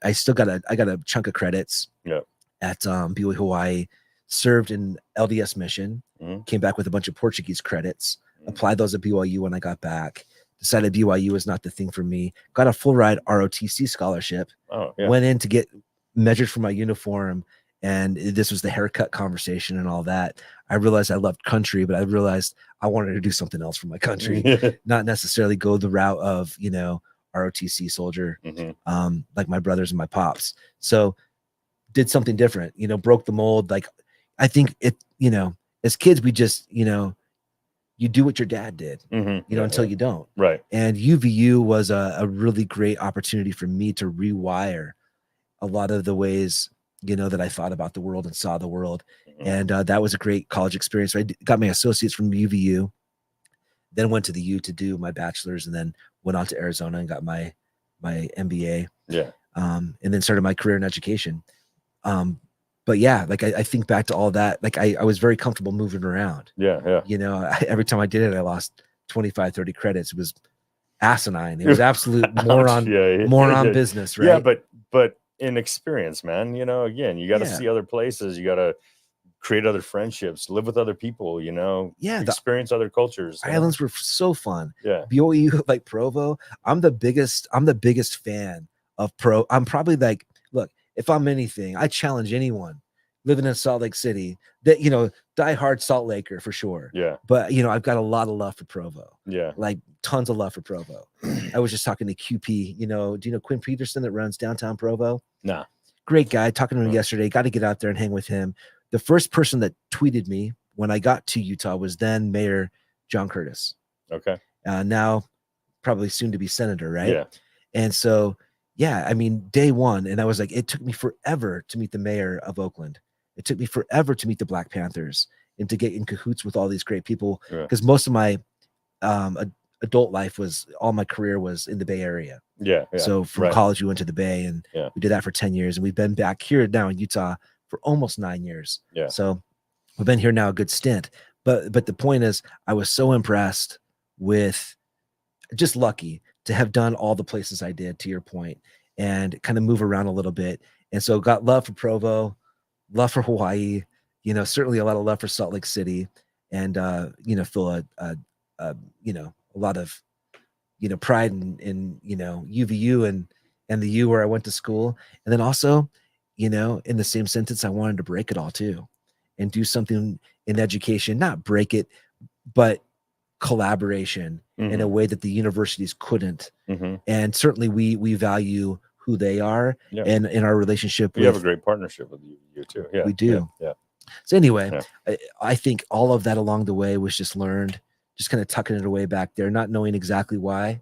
Speaker 2: I still got a chunk of credits.
Speaker 1: Yeah.
Speaker 2: At BYU Hawaii, served in LDS mission, came back with a bunch of Portuguese credits, applied those at BYU when I got back, decided BYU was not the thing for me, got a full ride ROTC scholarship, went in to get measured for my uniform, and this was the haircut conversation and all that. I realized I loved country, but I realized I wanted to do something else for my country, not necessarily go the route of, ROTC soldier, like my brothers and my pops. So did something different, broke the mold. Like, I think as kids, we just, you do what your dad did, until you don't.
Speaker 1: Right.
Speaker 2: And UVU was a really great opportunity for me to rewire a lot of the ways, that I thought about the world and saw the world. And that was a great college experience. So I got my associates from UVU, then went to the U to do my bachelor's, and then went on to Arizona and got my MBA.
Speaker 1: Yeah.
Speaker 2: And then started my career in education. But yeah, like I think back to all that, like I was very comfortable moving around.
Speaker 1: Yeah. Yeah.
Speaker 2: Every time I did it, I lost 25, 30 credits. It was asinine. It was absolute moron business, right?
Speaker 1: Yeah, but in experience, man, again, you got to see other places. You got to create other friendships, live with other people, experience other cultures.
Speaker 2: Islands were so fun.
Speaker 1: Yeah.
Speaker 2: BYU, like Provo, I'm the biggest fan of I'm probably like, look, if I'm anything, I challenge anyone living in Salt Lake City that, diehard Salt Laker for sure.
Speaker 1: Yeah.
Speaker 2: But, I've got a lot of love for Provo.
Speaker 1: Yeah.
Speaker 2: Like tons of love for Provo. I was just talking to QP, do you know Quinn Peterson that runs downtown Provo?
Speaker 1: Nah.
Speaker 2: Great guy. Talking to him yesterday. Got to get out there and hang with him. The first person that tweeted me when I got to Utah was then Mayor John Curtis.
Speaker 1: Okay.
Speaker 2: Now probably soon to be senator, right?
Speaker 1: Yeah.
Speaker 2: And so, yeah, I mean, day one, and I was like, it took me forever to meet the mayor of Oakland. It took me forever to meet the Black Panthers and to get in cahoots with all these great people, because most of my adult life all my career was in the Bay Area.
Speaker 1: Yeah.
Speaker 2: So from college, we went to the Bay, and we did that for 10 years. And we've been back here now in Utah for almost 9 years.
Speaker 1: Yeah.
Speaker 2: So we've been here now a good stint. But the point is, I was so impressed with, just lucky to have done all the places I did, to your point, and kind of move around a little bit. And so got love for Provo, love for Hawaii, certainly a lot of love for Salt Lake City, and feel a lot of pride in UVU, and and the U where I went to school. And then also, you know, in the same sentence, I wanted to break it all too and do something in education, not break it, but collaboration in a way that the universities couldn't. And certainly we value who they are and in our relationship.
Speaker 1: We have a great partnership with you too. Yeah,
Speaker 2: we do.
Speaker 1: Yeah.
Speaker 2: So anyway, I think all of that along the way was just learned, just kind of tucking it away back there, not knowing exactly why.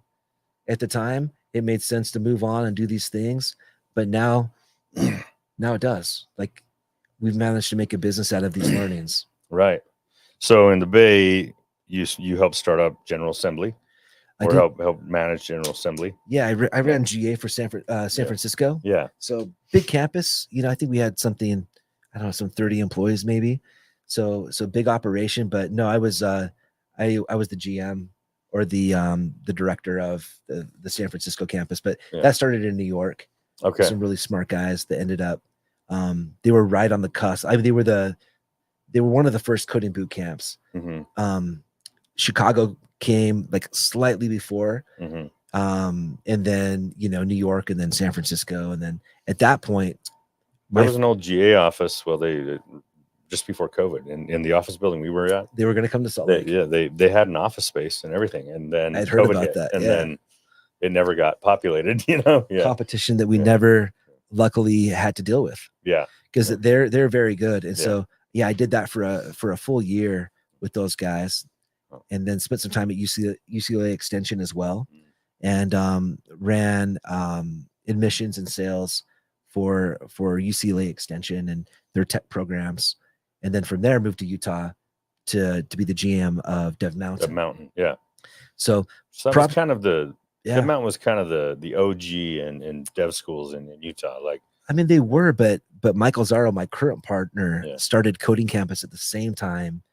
Speaker 2: At the time, it made sense to move on and do these things, but now it does. Like, we've managed to make a business out of these learnings.
Speaker 1: Right. So in the Bay, you helped start up General Assembly, or help manage General Assembly.
Speaker 2: Yeah, I ran GA for San Francisco.
Speaker 1: Yeah.
Speaker 2: So big campus. You know, I think we had something, I don't know, some 30 employees maybe. So big operation. But no, I was the GM or the director of the San Francisco campus. But that started in New York.
Speaker 1: Okay.
Speaker 2: Some really smart guys that ended up. They were right on the cusp. I mean, they were one of the first coding boot camps. Chicago came like slightly before, and then, you know, New York, and then San Francisco, and then at that point,
Speaker 1: there was an old GA office. Well, they just before COVID in the office building we were at.
Speaker 2: They were going to come to Salt Lake.
Speaker 1: They had an office space and everything, and then
Speaker 2: I'd heard about that,
Speaker 1: and then it never got populated. You know,
Speaker 2: competition that we never luckily had to deal with.
Speaker 1: Yeah,
Speaker 2: because they're very good, and so I did that for a full year with those guys. And then spent some time at UCLA Extension as well, and ran admissions and sales for UCLA Extension and their tech programs. And then from there, moved to Utah to be the GM of Dev Mountain.
Speaker 1: Dev Mountain, yeah.
Speaker 2: So
Speaker 1: that was kind of Dev Mountain was kind of the OG in dev schools in Utah. Like,
Speaker 2: I mean, they were, but Michael Zarro, my current partner, started Coding Campus at the same time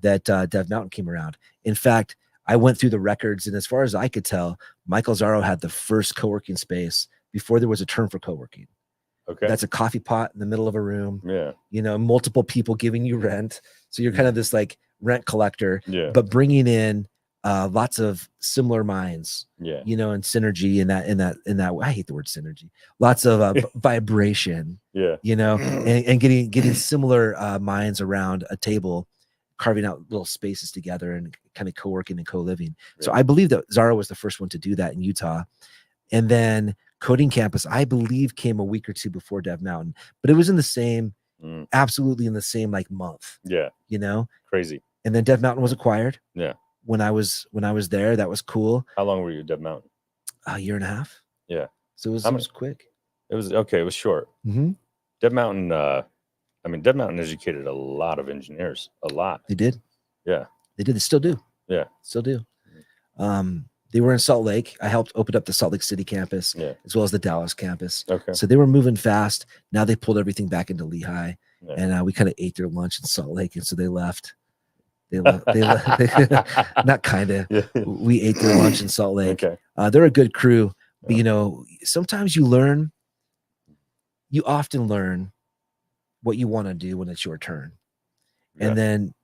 Speaker 2: that Dev Mountain came around. In fact, I went through the records, and as far as I could tell, Michael Zarro had the first co-working space before there was a term for co-working. Okay. That's a coffee pot in the middle of a room. Yeah. You know, multiple people giving you rent. So you're kind of this like rent collector, but bringing in lots of similar minds, you know, and synergy in that I hate the word synergy, lots of vibration, you know, and getting similar minds around a table, carving out little spaces together and kind of co-working and co-living. So I believe that Zarro was the first one to do that in Utah. And then Coding Campus, I believe, came a week or two before Dev Mountain, but it was in the same, absolutely in the same like month. Yeah. You know,
Speaker 1: crazy.
Speaker 2: And then Dev Mountain was acquired.
Speaker 1: Yeah.
Speaker 2: When I was there, that was cool.
Speaker 1: How long were you at Dev Mountain?
Speaker 2: A year and a half.
Speaker 1: Yeah.
Speaker 2: So it was quick.
Speaker 1: It was okay. It was short. Dev Mountain, I mean, Dev Mountain educated a lot of engineers, a lot.
Speaker 2: They did.
Speaker 1: Yeah.
Speaker 2: They did. They still do.
Speaker 1: Yeah.
Speaker 2: Still do. They were in Salt Lake. I helped open up the Salt Lake City campus as well as the Dallas campus. Okay. So they were moving fast. Now they pulled everything back into Lehigh, and we kind of ate their lunch in Salt Lake, and so they left. They left. Not kind of. Yeah. We ate their lunch in Salt Lake. Okay. They're a good crew, but you know, sometimes you often learn what you want to do when it's your turn. Yeah. And then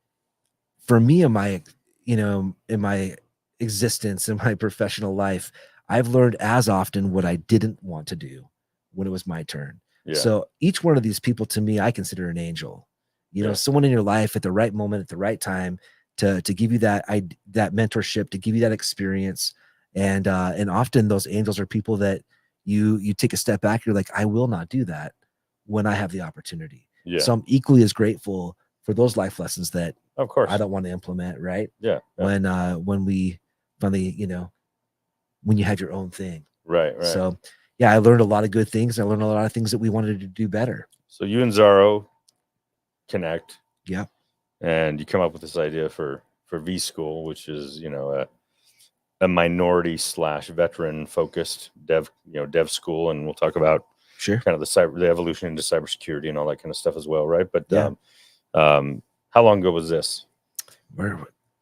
Speaker 2: for me, in my existence, in my professional life, I've learned as often what I didn't want to do when it was my turn. Yeah. So each one of these people, to me, I consider an angel. You know, someone in your life at the right moment, at the right time, to give you that mentorship, to give you that experience, and often those angels are people that you take a step back. You're like, I will not do that when I have the opportunity. Yeah. So I'm equally as grateful for those life lessons that, of course, I don't want to implement. Right. Yeah. When we finally, you know, when you have your own thing. Right. Right. So yeah, I learned a lot of good things. I learned a lot of things that we wanted to do better.
Speaker 1: So you and Zarro connect.
Speaker 2: Yeah.
Speaker 1: And you come up with this idea for V School, which is, you know, a minority / veteran focused dev school. And we'll talk about kind of the evolution into cybersecurity and all that kind of stuff as well. Right. But how long ago was this?
Speaker 2: We're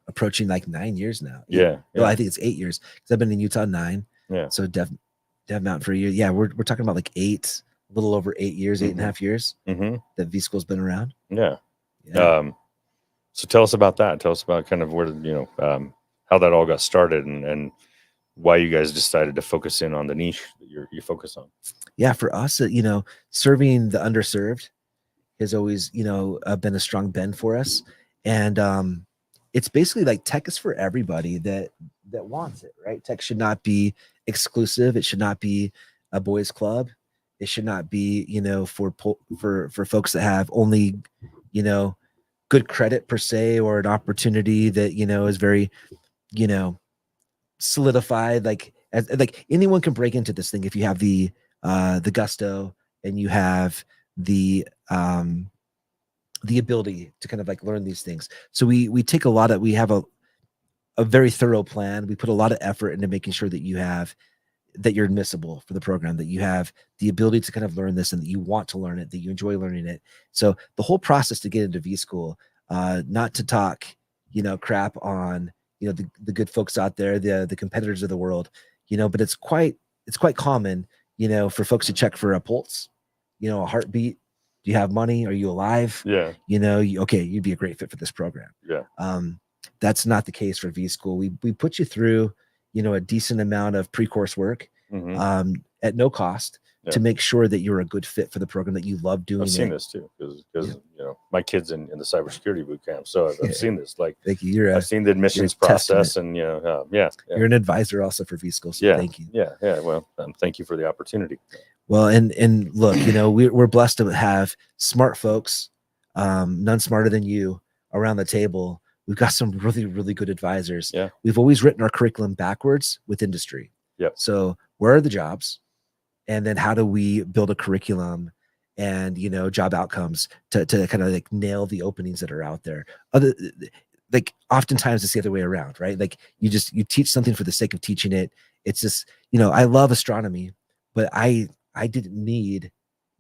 Speaker 2: approaching like 9 years now.
Speaker 1: Yeah.
Speaker 2: Well, I think it's 8 years because I've been in Utah 9. Yeah. So Dev Mountain for a year. Yeah. We're talking about like a little over 8 years, 8.5 years that V School's been around.
Speaker 1: Yeah. So tell us about that. Tell us about kind of where, you know, how that all got started and why you guys decided to focus in on the niche that you focus on.
Speaker 2: Yeah, for us, serving the underserved has always, been a strong bend for us. And it's basically like tech is for everybody that wants it, right? Tech should not be exclusive. It should not be a boys club. It should not be, for folks that have only, good credit per se, or an opportunity that, is very, solidified. Like anyone can break into this thing if you have the gusto, and you have the ability to kind of like learn these things. So we take we have a very thorough plan. We put a lot of effort into making sure that you're admissible for the program, that you have the ability to kind of learn this, and that you want to learn it, that you enjoy learning it. So the whole process to get into V School, not to talk, crap on, the good folks out there, the competitors of the world, but it's quite common, for folks to check for a pulse, a heartbeat. Do you have money? Are you alive?
Speaker 1: Yeah.
Speaker 2: Okay, you'd be a great fit for this program.
Speaker 1: Yeah.
Speaker 2: That's not the case for V School. We put you through, a decent amount of pre-course work, at no cost, to make sure that you're a good fit for the program, that you love doing.
Speaker 1: I've seen this too, because my kid's in the cybersecurity boot camp, so I've seen this. Like,
Speaker 2: thank you.
Speaker 1: I've seen the admissions process, and
Speaker 2: you're an advisor also for V School. So thank you.
Speaker 1: Yeah. Well, thank you for the opportunity.
Speaker 2: Well, and look, we're blessed to have smart folks, none smarter than you, around the table. We've got some really, really good advisors.
Speaker 1: Yeah.
Speaker 2: We've always written our curriculum backwards with industry.
Speaker 1: Yep.
Speaker 2: So where are the jobs? And then how do we build a curriculum and, job outcomes to kind of like nail the openings that are out there? Oftentimes it's the other way around, right? Like you teach something for the sake of teaching it. It's just, I love astronomy, but I didn't need,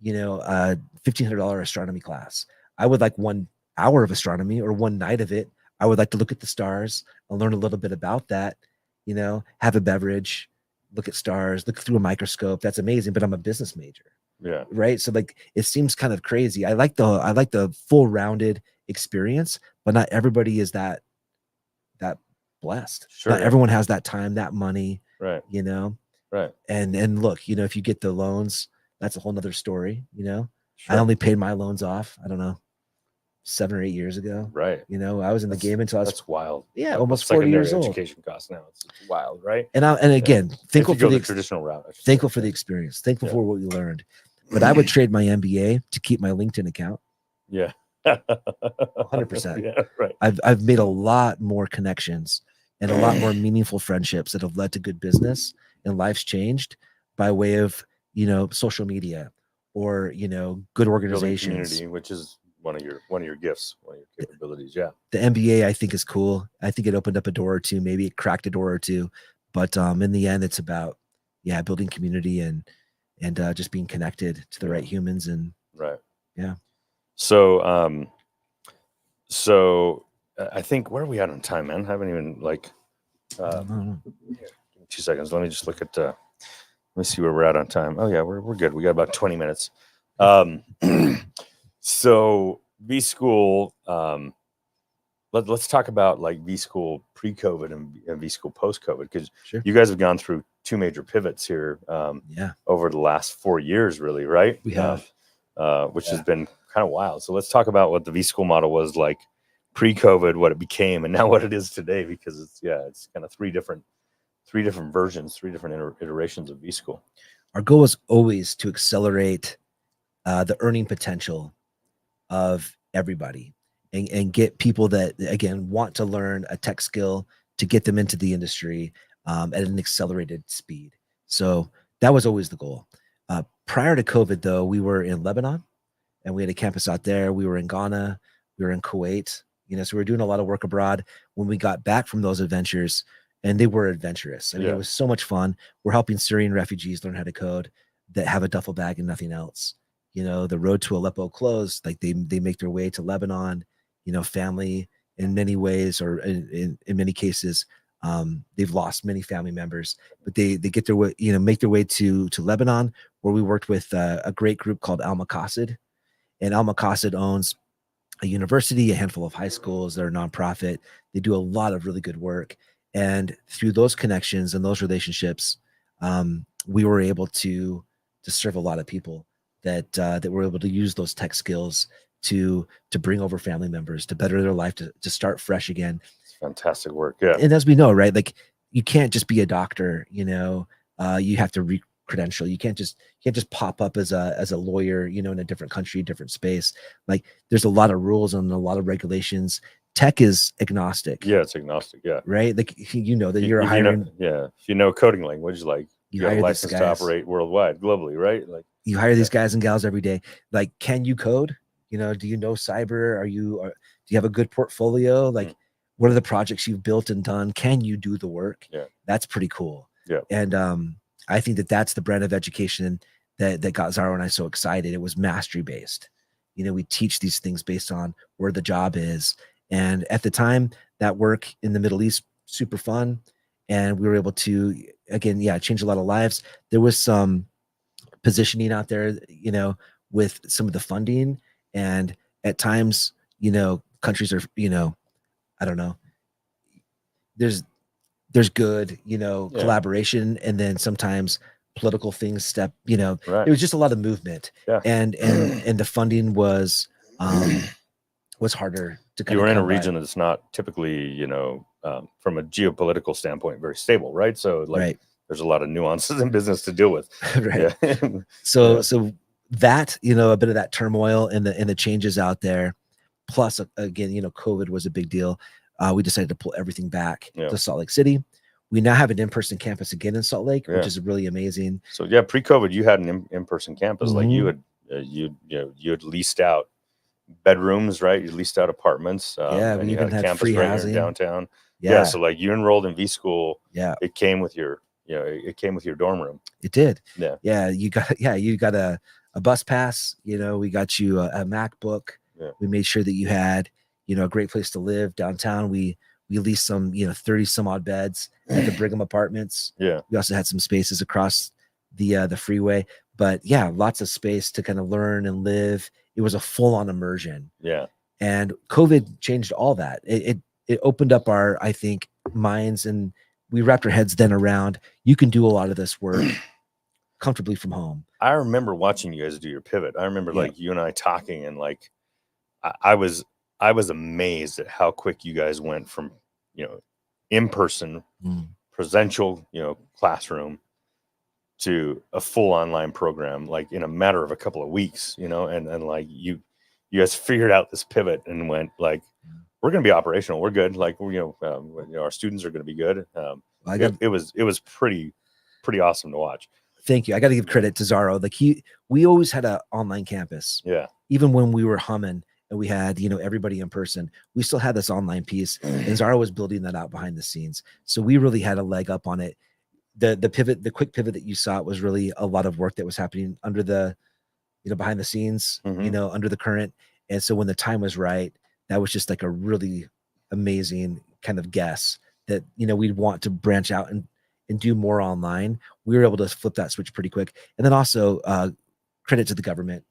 Speaker 2: a $1,500 astronomy class. I would like 1 hour of astronomy, or one night of it. I would like to look at the stars and learn a little bit about that, have a beverage, look at stars, look through a microscope. That's amazing, but I'm a business major.
Speaker 1: Yeah.
Speaker 2: Right. So like, it seems kind of crazy. I like the full rounded experience, but not everybody is that blessed.
Speaker 1: Sure.
Speaker 2: Not everyone has that time, that money.
Speaker 1: Right. Right.
Speaker 2: And look, if you get the loans, that's a whole nother story.
Speaker 1: Sure.
Speaker 2: I only paid my loans off, I don't know, 7 or 8 years ago.
Speaker 1: Right.
Speaker 2: I was in the game until I was,
Speaker 1: that's wild.
Speaker 2: Yeah, almost 40 years old.
Speaker 1: Education costs now. It's wild, right?
Speaker 2: And again, thankful for the
Speaker 1: traditional route.
Speaker 2: Thankful for the experience. Thankful for what we learned. But I would trade my MBA to keep my LinkedIn account.
Speaker 1: Yeah.
Speaker 2: 100%.
Speaker 1: Yeah, right.
Speaker 2: I've made a lot more connections and a lot more meaningful friendships that have led to good business, and life's changed by way of, social media, or, good organizations.
Speaker 1: Community, which is one of your gifts, one of your capabilities. Yeah.
Speaker 2: The MBA, I think, is cool. I think it opened up a door or two, maybe it cracked a door or two, but in the end, it's about, building community and just being connected to the right humans. And
Speaker 1: right.
Speaker 2: Yeah.
Speaker 1: So, I think, where are we at on time, man? I haven't even give me 2 seconds. Let me just look at, let me see where we're at on time. Oh yeah, we're good. We got about 20 minutes. So V School, let's talk about like V School pre-COVID and V School post-COVID, because you guys have gone through 2 major pivots here over the last 4 years, really, right?
Speaker 2: We have.
Speaker 1: Which has been kind of wild. So let's talk about what the V School model was like pre-COVID, what it became, and now what it is today, because it's kind of three different versions, 3 different iterations of V School.
Speaker 2: Our goal was always to accelerate the earning potential of everybody, and get people that, again, want to learn a tech skill, to get them into the industry at an accelerated speed. So that was always the goal. Prior to COVID, though, we were in Lebanon, and we had a campus out there. We were in Ghana, we were in Kuwait, so we were doing a lot of work abroad. When we got back from those adventures, and they were adventurous. I mean, it was so much fun. We're helping Syrian refugees learn how to code that have a duffel bag and nothing else. The road to Aleppo closed. Like they make their way to Lebanon, family in many ways, or in many cases, they've lost many family members, but they get their way, make their way to Lebanon, where we worked with a great group called Al Maqasid. And Al Maqasid owns a university, a handful of high schools. They're a nonprofit. They do a lot of really good work. And through those connections and those relationships, we were able to serve a lot of people that were able to use those tech skills to bring over family members, to better their life, to start fresh again.
Speaker 1: It's fantastic work. Yeah.
Speaker 2: And as we know, right, like you can't just be a doctor, you know, you have to re-credential. You can't just pop up as a lawyer, you know, in a different country, different space. Like there's a lot of rules and a lot of regulations. Tech is agnostic.
Speaker 1: Yeah, it's agnostic. Yeah.
Speaker 2: Right. Like you know that you're
Speaker 1: if
Speaker 2: hiring.
Speaker 1: if you know coding language, like you have a
Speaker 2: hire these
Speaker 1: license to
Speaker 2: guys.
Speaker 1: operate worldwide, globally, right? Like
Speaker 2: You hire these guys and gals every day. Like, can you code? You know, do you know cyber? Do you have a good portfolio? Like, what are the projects you've built and done? Can you do the work?
Speaker 1: Yeah.
Speaker 2: That's pretty cool.
Speaker 1: Yeah.
Speaker 2: And I think that's the brand of education that got Zaro and I so excited. It was mastery based. You know, we teach these things based on where the job is. And at the time, that work in the Middle East, super fun. And we were able to, again, change a lot of lives. There was some positioning out there, you know, with some of the funding. And at times, you know, countries are, you know, I don't know, there's good, you know, collaboration. And then sometimes political things step, you know,
Speaker 1: right.
Speaker 2: It was just a lot of movement.
Speaker 1: Yeah.
Speaker 2: And the funding was harder to kind
Speaker 1: you
Speaker 2: of
Speaker 1: were in a
Speaker 2: come by.
Speaker 1: region that's not typically, you know, from a geopolitical standpoint, very stable, right? So like there's a lot of nuances in business to deal with.
Speaker 2: Right.
Speaker 1: Yeah.
Speaker 2: So that, you know, a bit of that turmoil and the changes out there, plus again, you know, COVID was a big deal. We decided to pull everything back to Salt Lake City. We now have an in-person campus again in Salt Lake, which is really amazing.
Speaker 1: So pre-COVID, you had an in-person campus. Like you had leased out bedrooms, right? You leased out apartments.
Speaker 2: And we
Speaker 1: even
Speaker 2: had
Speaker 1: campus
Speaker 2: free
Speaker 1: right
Speaker 2: housing
Speaker 1: here in downtown. Yeah. So like you enrolled in V School.
Speaker 2: Yeah.
Speaker 1: It came with your, it came with your dorm room.
Speaker 2: It did.
Speaker 1: Yeah.
Speaker 2: Yeah. You got a bus pass, you know, we got you a MacBook. Yeah. We made sure that you had, you know, a great place to live downtown. We leased some, you know, 30 some odd beds at the Brigham Apartments.
Speaker 1: Yeah.
Speaker 2: We also had some spaces across the freeway, but lots of space to kind of learn and live. It was a full on immersion.
Speaker 1: Yeah.
Speaker 2: And COVID changed all that. It opened up our, I think, minds, and we wrapped our heads then around, you can do a lot of this work comfortably from home.
Speaker 1: I remember watching you guys do your pivot. I remember like you and I talking, and like, I was amazed at how quick you guys went from, you know, in-person presential, you know, classroom to a full online program, like in a matter of a couple of weeks, you know, and like you guys figured out this pivot and went like, we're going to be operational. We're good. Like, you know, our students are going to be good. It was pretty awesome to watch.
Speaker 2: Thank you. I got to give credit to Zaro. Like we always had an online campus.
Speaker 1: Yeah.
Speaker 2: Even when we were humming and we had, you know, everybody in person, we still had this online piece, and Zaro was building that out behind the scenes. So we really had a leg up on it. The pivot, the quick pivot that you saw, it was really a lot of work that was happening under the, you know, behind the scenes, you know, under the current. And so when the time was right, that was just like a really amazing kind of guess that, you know, we'd want to branch out and do more online. We were able to flip that switch pretty quick. And then also credit to the government.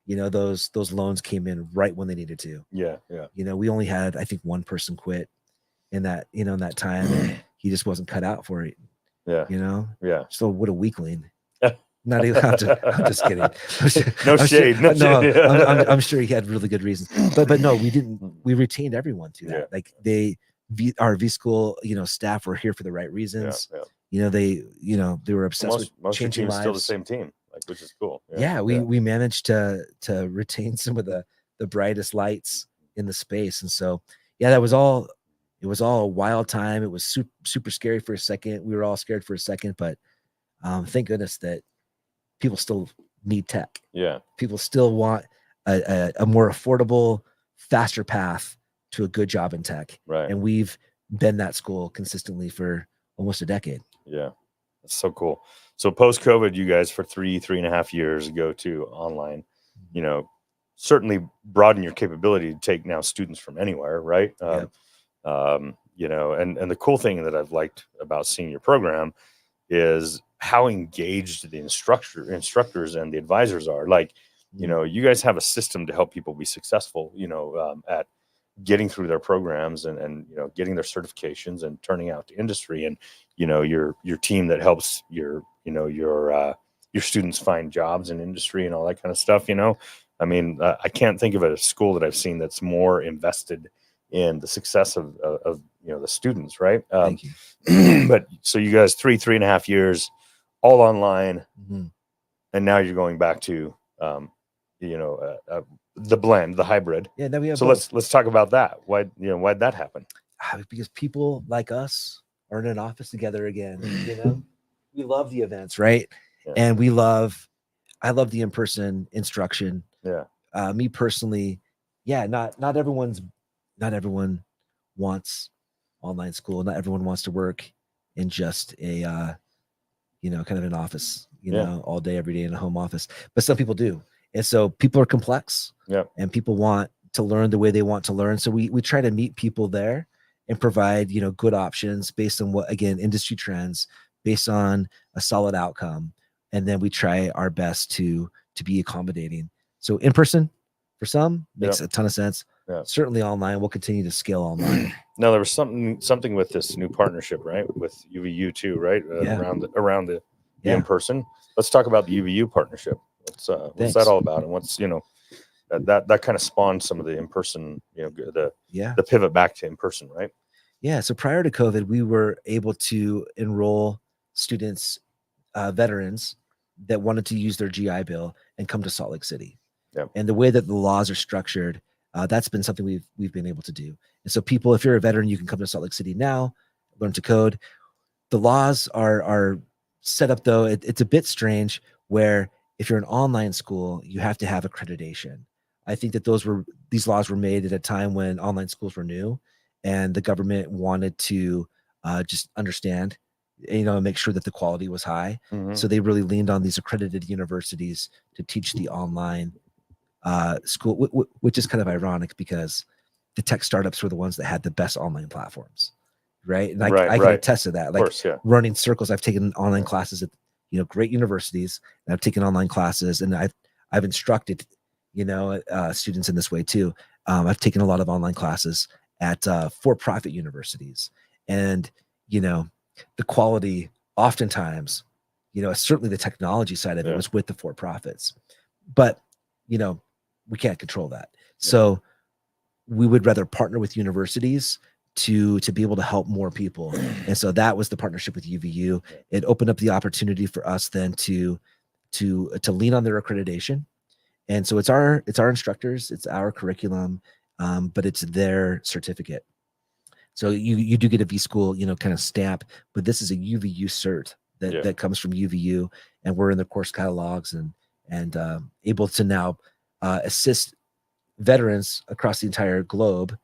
Speaker 2: You know, those loans came in right when they needed to.
Speaker 1: Yeah. Yeah.
Speaker 2: You know, we only had, I think, one person quit in that, you know, in that time, and he just wasn't cut out for it.
Speaker 1: Yeah.
Speaker 2: You know?
Speaker 1: Yeah.
Speaker 2: So what a weakling. Not even, I'm just kidding.
Speaker 1: No shade.
Speaker 2: I'm sure he had really good reasons, but no, we didn't. We retained everyone through that. Like our V School, you know, staff were here for the right reasons.
Speaker 1: Yeah.
Speaker 2: You know, they were obsessed with
Speaker 1: most
Speaker 2: changing lives.
Speaker 1: Still the same team, like, which is cool.
Speaker 2: We managed to retain some of the brightest lights in the space, and so that was all. It was all a wild time. It was super scary for a second. We were all scared for a second, but thank goodness that people still need tech.
Speaker 1: Yeah.
Speaker 2: People still want a more affordable, faster path to a good job in tech.
Speaker 1: Right.
Speaker 2: And we've been that school consistently for almost a decade.
Speaker 1: Yeah. That's so cool. So post-COVID, you guys for 3.5 years go to online, you know, certainly broaden your capability to take now students from anywhere. Right. You know, and the cool thing that I've liked about seeing your program is how engaged the instructors and the advisors are. Like, you know, you guys have a system to help people be successful, you know, at getting through their programs and getting their certifications and turning out to industry, and your team that helps your students find jobs in industry and all that kind of stuff. I mean, I can't think of a school that I've seen that's more invested in the success of the students, right?
Speaker 2: Thank you.
Speaker 1: But so you guys 3.5 years all online,
Speaker 2: Mm-hmm.
Speaker 1: and now you're going back to the blend, the hybrid.
Speaker 2: Yeah, now we have
Speaker 1: So
Speaker 2: both.
Speaker 1: let's talk about that. Why'd that happen?
Speaker 2: Because people like us are in an office together again. We love the events, right?
Speaker 1: Yeah.
Speaker 2: And I love the in-person instruction.
Speaker 1: Yeah.
Speaker 2: Me personally, yeah, not everyone wants online school. Not everyone wants to work in just a kind of an office, all day, every day in a home office. But some people do. And so people are complex.
Speaker 1: Yeah.
Speaker 2: And people want to learn the way they want to learn. So we try to meet people there and provide, good options based on what, again, industry trends, based on a solid outcome. And then we try our best to be accommodating. So in person for some makes a ton of sense.
Speaker 1: Yeah.
Speaker 2: Certainly online, we'll continue to scale online.
Speaker 1: Now there was something with this new partnership, right? With UVU too, right? Around the in person. Let's talk about the UVU partnership. What's that all about? And what's that kind of spawned some of the in person, the pivot back to in person, right?
Speaker 2: Yeah. So prior to COVID, we were able to enroll students, veterans that wanted to use their GI Bill and come to Salt Lake City.
Speaker 1: Yep.
Speaker 2: And the way that the laws are structured, that's been something we've been able to do. And so people, if you're a veteran, you can come to Salt Lake City now, learn to code. The laws are set up though. It's a bit strange where if you're an online school, you have to have accreditation. I think that these laws were made at a time when online schools were new, and the government wanted to just understand, make sure that the quality was high.
Speaker 1: Mm-hmm.
Speaker 2: So they really leaned on these accredited universities to teach the online school, which is kind of ironic because the tech startups were the ones that had the best online platforms, right? And I can attest to that. Like,
Speaker 1: course, yeah.
Speaker 2: Running circles, I've taken online classes at great universities, and I've taken online classes, and I've instructed students in this way too. I've taken a lot of online classes at for-profit universities, and the quality oftentimes, certainly the technology side of it was with the for-profits, but we can't control that. So we would rather partner with universities to be able to help more people. And so that was the partnership with UVU. It opened up the opportunity for us then to lean on their accreditation. And so it's our instructors, it's our curriculum, but it's their certificate. So you do get a V school, kind of stamp, but this is a UVU cert that comes from UVU, and we're in the course catalogs and able to now assist veterans across the entire globe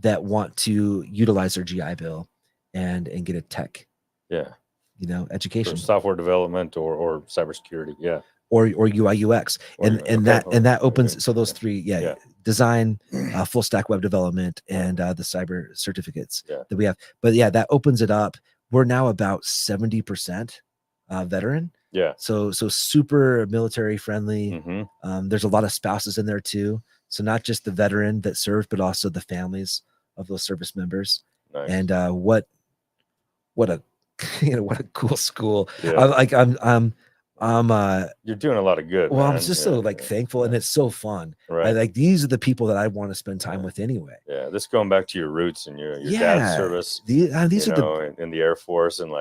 Speaker 2: that want to utilize their GI Bill and get a tech, education,
Speaker 1: for software development or cybersecurity,
Speaker 2: or UI UX, and that opens. So those three, design, full stack web development, and the cyber certificates that we have. But that opens it up. We're now about 70% veteran.
Speaker 1: Yeah.
Speaker 2: So super military friendly.
Speaker 1: Mm-hmm.
Speaker 2: There's a lot of spouses in there too. So not just the veteran that served, but also the families of those service members.
Speaker 1: Nice.
Speaker 2: And what a what a cool school.
Speaker 1: Yeah. You're doing a lot of good.
Speaker 2: Well,
Speaker 1: man.
Speaker 2: I'm just so thankful, and it's so fun.
Speaker 1: Right.
Speaker 2: These are the people that I want to spend time with anyway.
Speaker 1: Yeah, this going back to your roots and your dad's service.
Speaker 2: These are
Speaker 1: in the Air Force, and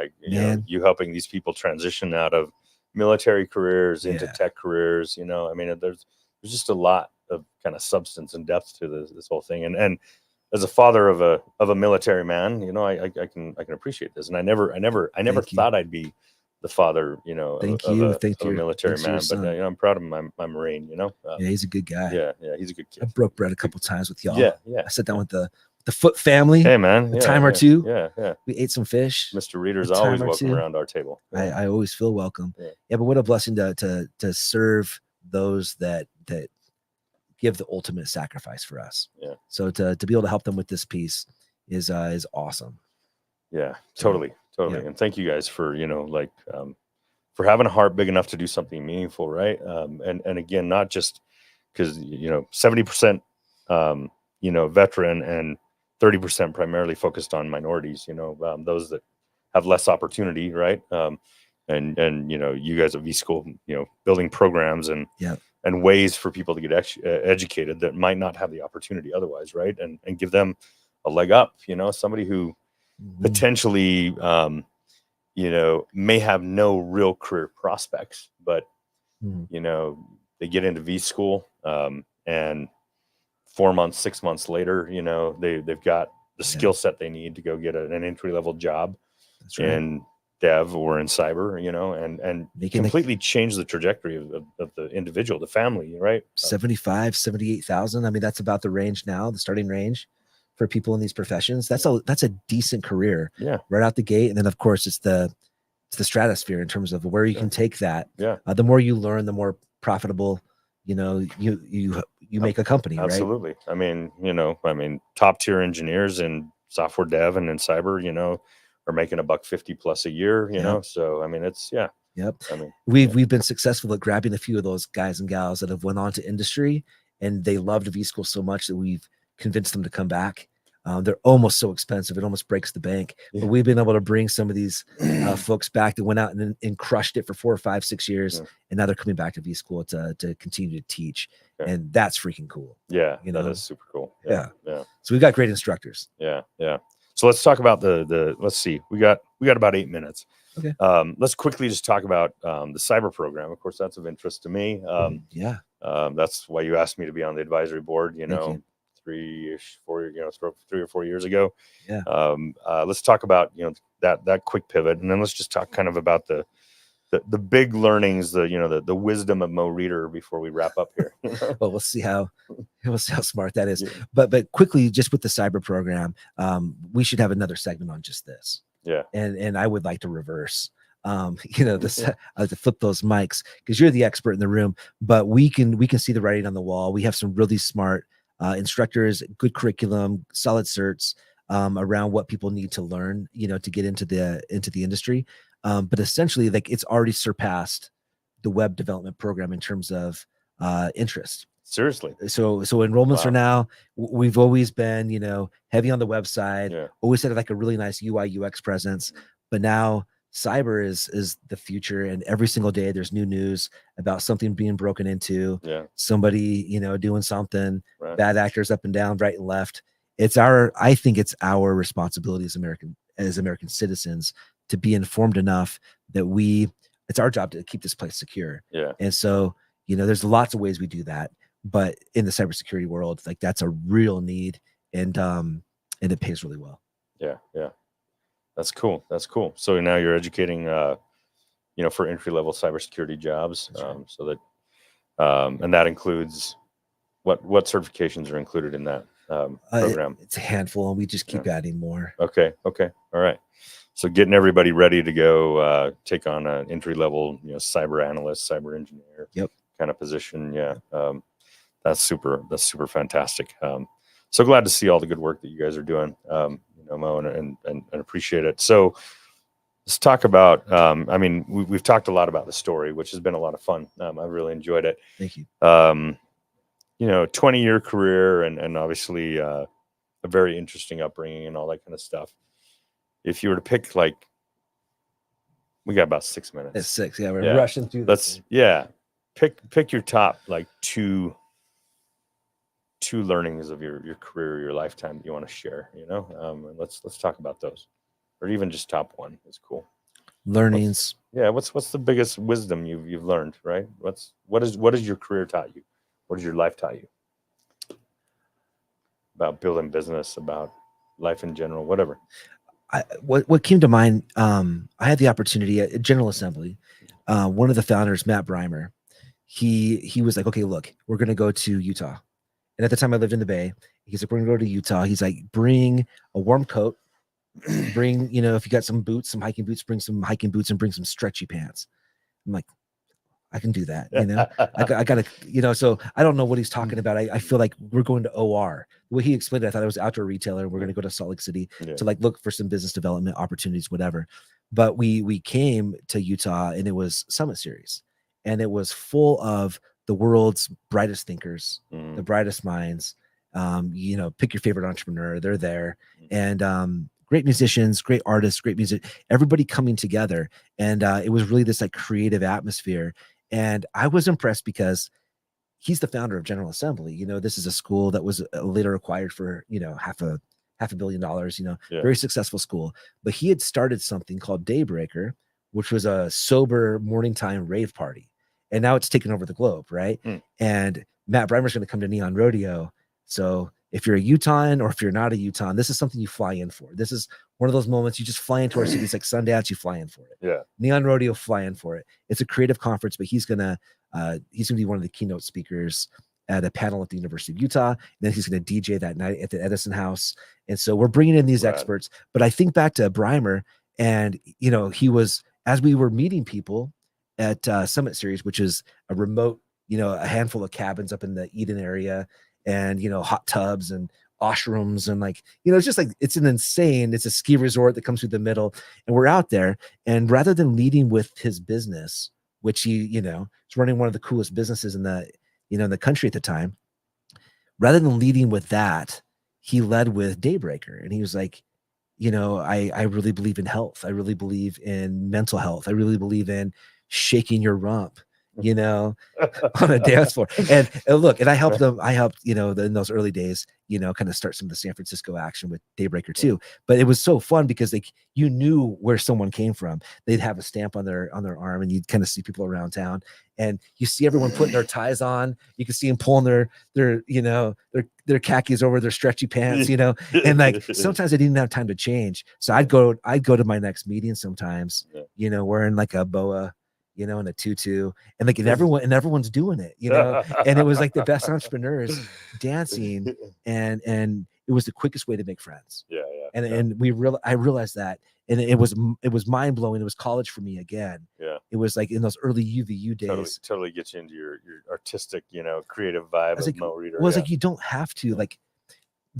Speaker 1: you helping these people transition out of military careers into tech careers. I mean, there's just a lot of kind of substance and depth to this whole thing. And as a father of a military man, I can appreciate this. And I never thought I'd be the father, of a military man, but I'm proud of my Marine.
Speaker 2: He's a good guy.
Speaker 1: Yeah, he's a good kid.
Speaker 2: I broke bread a couple times with y'all.
Speaker 1: Yeah.
Speaker 2: I sat down with the Foot family.
Speaker 1: Hey man,
Speaker 2: a time or two.
Speaker 1: Yeah.
Speaker 2: We ate some fish.
Speaker 1: Mr. Reader's always welcome around our table.
Speaker 2: I always feel welcome. Yeah, but what a blessing to serve those that give the ultimate sacrifice for us.
Speaker 1: Yeah.
Speaker 2: So to be able to help them with this piece is awesome.
Speaker 1: Yeah, totally. Yeah. And thank you guys for, for having a heart big enough to do something meaningful. Right. And again, not just because, 70% veteran, and 30% primarily focused on minorities, those that have less opportunity, right? And you guys at V School, building programs and
Speaker 2: Yeah.
Speaker 1: and ways for people to get educated that might not have the opportunity otherwise, right? And give them a leg up, somebody who potentially, may have no real career prospects, but, they get into V School, and 4 months, 6 months later, they've got the skill set they need to go get an entry level job
Speaker 2: That's right.
Speaker 1: in dev or in cyber, and
Speaker 2: Making
Speaker 1: completely change the trajectory of the individual, the family, right?
Speaker 2: 75, 78,000. I mean, that's about the range now, the starting range for people in these professions. That's a decent career,
Speaker 1: Yeah.
Speaker 2: right out the gate. And then of course it's the stratosphere in terms of where you can take that.
Speaker 1: Yeah.
Speaker 2: The more you learn, the more profitable, you make a company,
Speaker 1: Absolutely.
Speaker 2: right?
Speaker 1: I mean, top tier engineers in software dev and in cyber, are making $150 plus a year, So, I mean, it's, yeah.
Speaker 2: Yep.
Speaker 1: I mean,
Speaker 2: we've been successful at grabbing a few of those guys and gals that have went on to industry, and they loved V School so much that we've convinced them to come back. They're almost so expensive, it almost breaks the bank.
Speaker 1: Yeah.
Speaker 2: But we've been able to bring some of these folks back that went out and crushed it for 4 or 5, 6 years, and now they're coming back to V School to continue to teach, and that's freaking cool.
Speaker 1: Yeah, that is super cool.
Speaker 2: Yeah.
Speaker 1: Yeah.
Speaker 2: So we've got great instructors.
Speaker 1: Yeah. So let's talk about the. Let's see, we got about 8 minutes.
Speaker 2: Okay.
Speaker 1: Let's quickly just talk about the cyber program. Of course, that's of interest to me. That's why you asked me to be on the advisory board. 3 or 4 years ago.
Speaker 2: Yeah.
Speaker 1: Let's talk about that quick pivot, and then let's just talk kind of about the big learnings, the wisdom of Mo Reader before we wrap up here.
Speaker 2: Well, we'll see how smart that is.
Speaker 1: Yeah.
Speaker 2: But quickly, just with the cyber program, we should have another segment on just this.
Speaker 1: Yeah.
Speaker 2: And I would like to reverse. I like to flip those mics because you're the expert in the room, but we can see the writing on the wall. We have some really smart instructors, good curriculum, solid certs around what people need to learn, to get into the industry. But essentially, like, it's already surpassed the web development program in terms of interest.
Speaker 1: Seriously.
Speaker 2: So enrollments are now, we've always been, heavy on the website, always had like a really nice UI UX presence, but now cyber is the future, and every single day there's new news about something being broken into, somebody, doing something, bad actors up and down, right and left. I think it's our responsibility as American citizens to be informed enough that it's our job to keep this place secure.
Speaker 1: Yeah.
Speaker 2: And so, there's lots of ways we do that, but in the cybersecurity world, like, that's a real need, and it pays really well.
Speaker 1: Yeah. That's cool. So now you're educating, for entry-level cybersecurity jobs.
Speaker 2: Right.
Speaker 1: So that, and that includes what certifications are included in that program?
Speaker 2: It's a handful, and we just keep adding more.
Speaker 1: Okay. All right. So getting everybody ready to go take on an entry-level, cyber analyst, cyber engineer, kind of position. Yeah. That's super fantastic. So glad to see all the good work that you guys are doing, Mo, and appreciate it. So let's talk about, we've talked a lot about the story, which has been a lot of fun. I've really enjoyed it.
Speaker 2: Thank you.
Speaker 1: 20-year career and obviously a very interesting upbringing and all that kind of stuff. If you were to pick, we got about 6 minutes.
Speaker 2: It's 6. Yeah, we're rushing through this.
Speaker 1: Pick your top two learnings of your career, your lifetime that you want to share. And let's talk about those, or even just top one is cool.
Speaker 2: Learnings.
Speaker 1: What's the biggest wisdom you've learned? Right. What has your career taught you? What has your life taught you about building business, about life in general, whatever?
Speaker 2: What came to mind, I had the opportunity at General Assembly. One of the founders, Matt Breimer, he was like, okay, look, we're going to go to Utah. And at the time I lived in the Bay, he's like, we're going to go to Utah. He's like, bring a warm coat, bring, if you got some boots, some hiking boots, bring some hiking boots, and bring some stretchy pants. I'm like, I can do that. I got to, so I don't know what he's talking about. I feel like we're going to OR. The way he explained it, I thought it was outdoor retailer. We're going to go to Salt Lake City to look for some business development opportunities, whatever. But we came to Utah, and it was Summit Series, and it was full of the world's brightest thinkers, the brightest minds. Pick your favorite entrepreneur. They're there. And great musicians, great artists, great music, everybody coming together. And it was really this like creative atmosphere. And I was impressed because he's the founder of General Assembly. This is a school that was later acquired for, half a $1 billion, very successful school. But he had started something called Daybreaker, which was a sober morning time rave party. And now it's taken over the globe, right? And Matt Breimer's going to come to Neon Rodeo. So if you're a Utahn or if you're not a Utahn, this is something you fly in for. This is one of those moments you just fly into our city. It's like Sundance, you fly in for it.
Speaker 1: Yeah.
Speaker 2: Neon Rodeo, fly in for it. It's a creative conference, but he's gonna be one of the keynote speakers at a panel at the University of Utah. And then he's going to DJ that night at the Edison House. And so we're bringing in these experts. But I think back to Breimer, and he was, as we were meeting people at Summit Series, which is a remote, a handful of cabins up in the Eden area, and hot tubs and washrooms, and it's just like it's a ski resort that comes through the middle, and we're out there. And rather than leading with his business, which he is running one of the coolest businesses in the in the country at the time, rather than leading with that, he led with Daybreaker. And he was like, I really believe in health. I really believe in mental health. I really believe in shaking your rump, on a dance floor. And look, and I helped them. I helped, in those early days, kind of start some of the San Francisco action with Daybreaker too. But it was so fun because you knew where someone came from. They'd have a stamp on their arm, and you'd kind of see people around town, and you see everyone putting their ties on. You can see them pulling their khakis over their stretchy pants, and sometimes they didn't have time to change. So I'd go to my next meeting sometimes, wearing like a boa, in a tutu, and everyone's doing it, and it was like the best entrepreneurs dancing, and it was the quickest way to make friends. And I realized that, and it was mind blowing. It was college for me again. It was like in those early UVU days.
Speaker 1: Totally gets you into your artistic, creative vibe of Mo Reader.
Speaker 2: Well, it's like you don't have to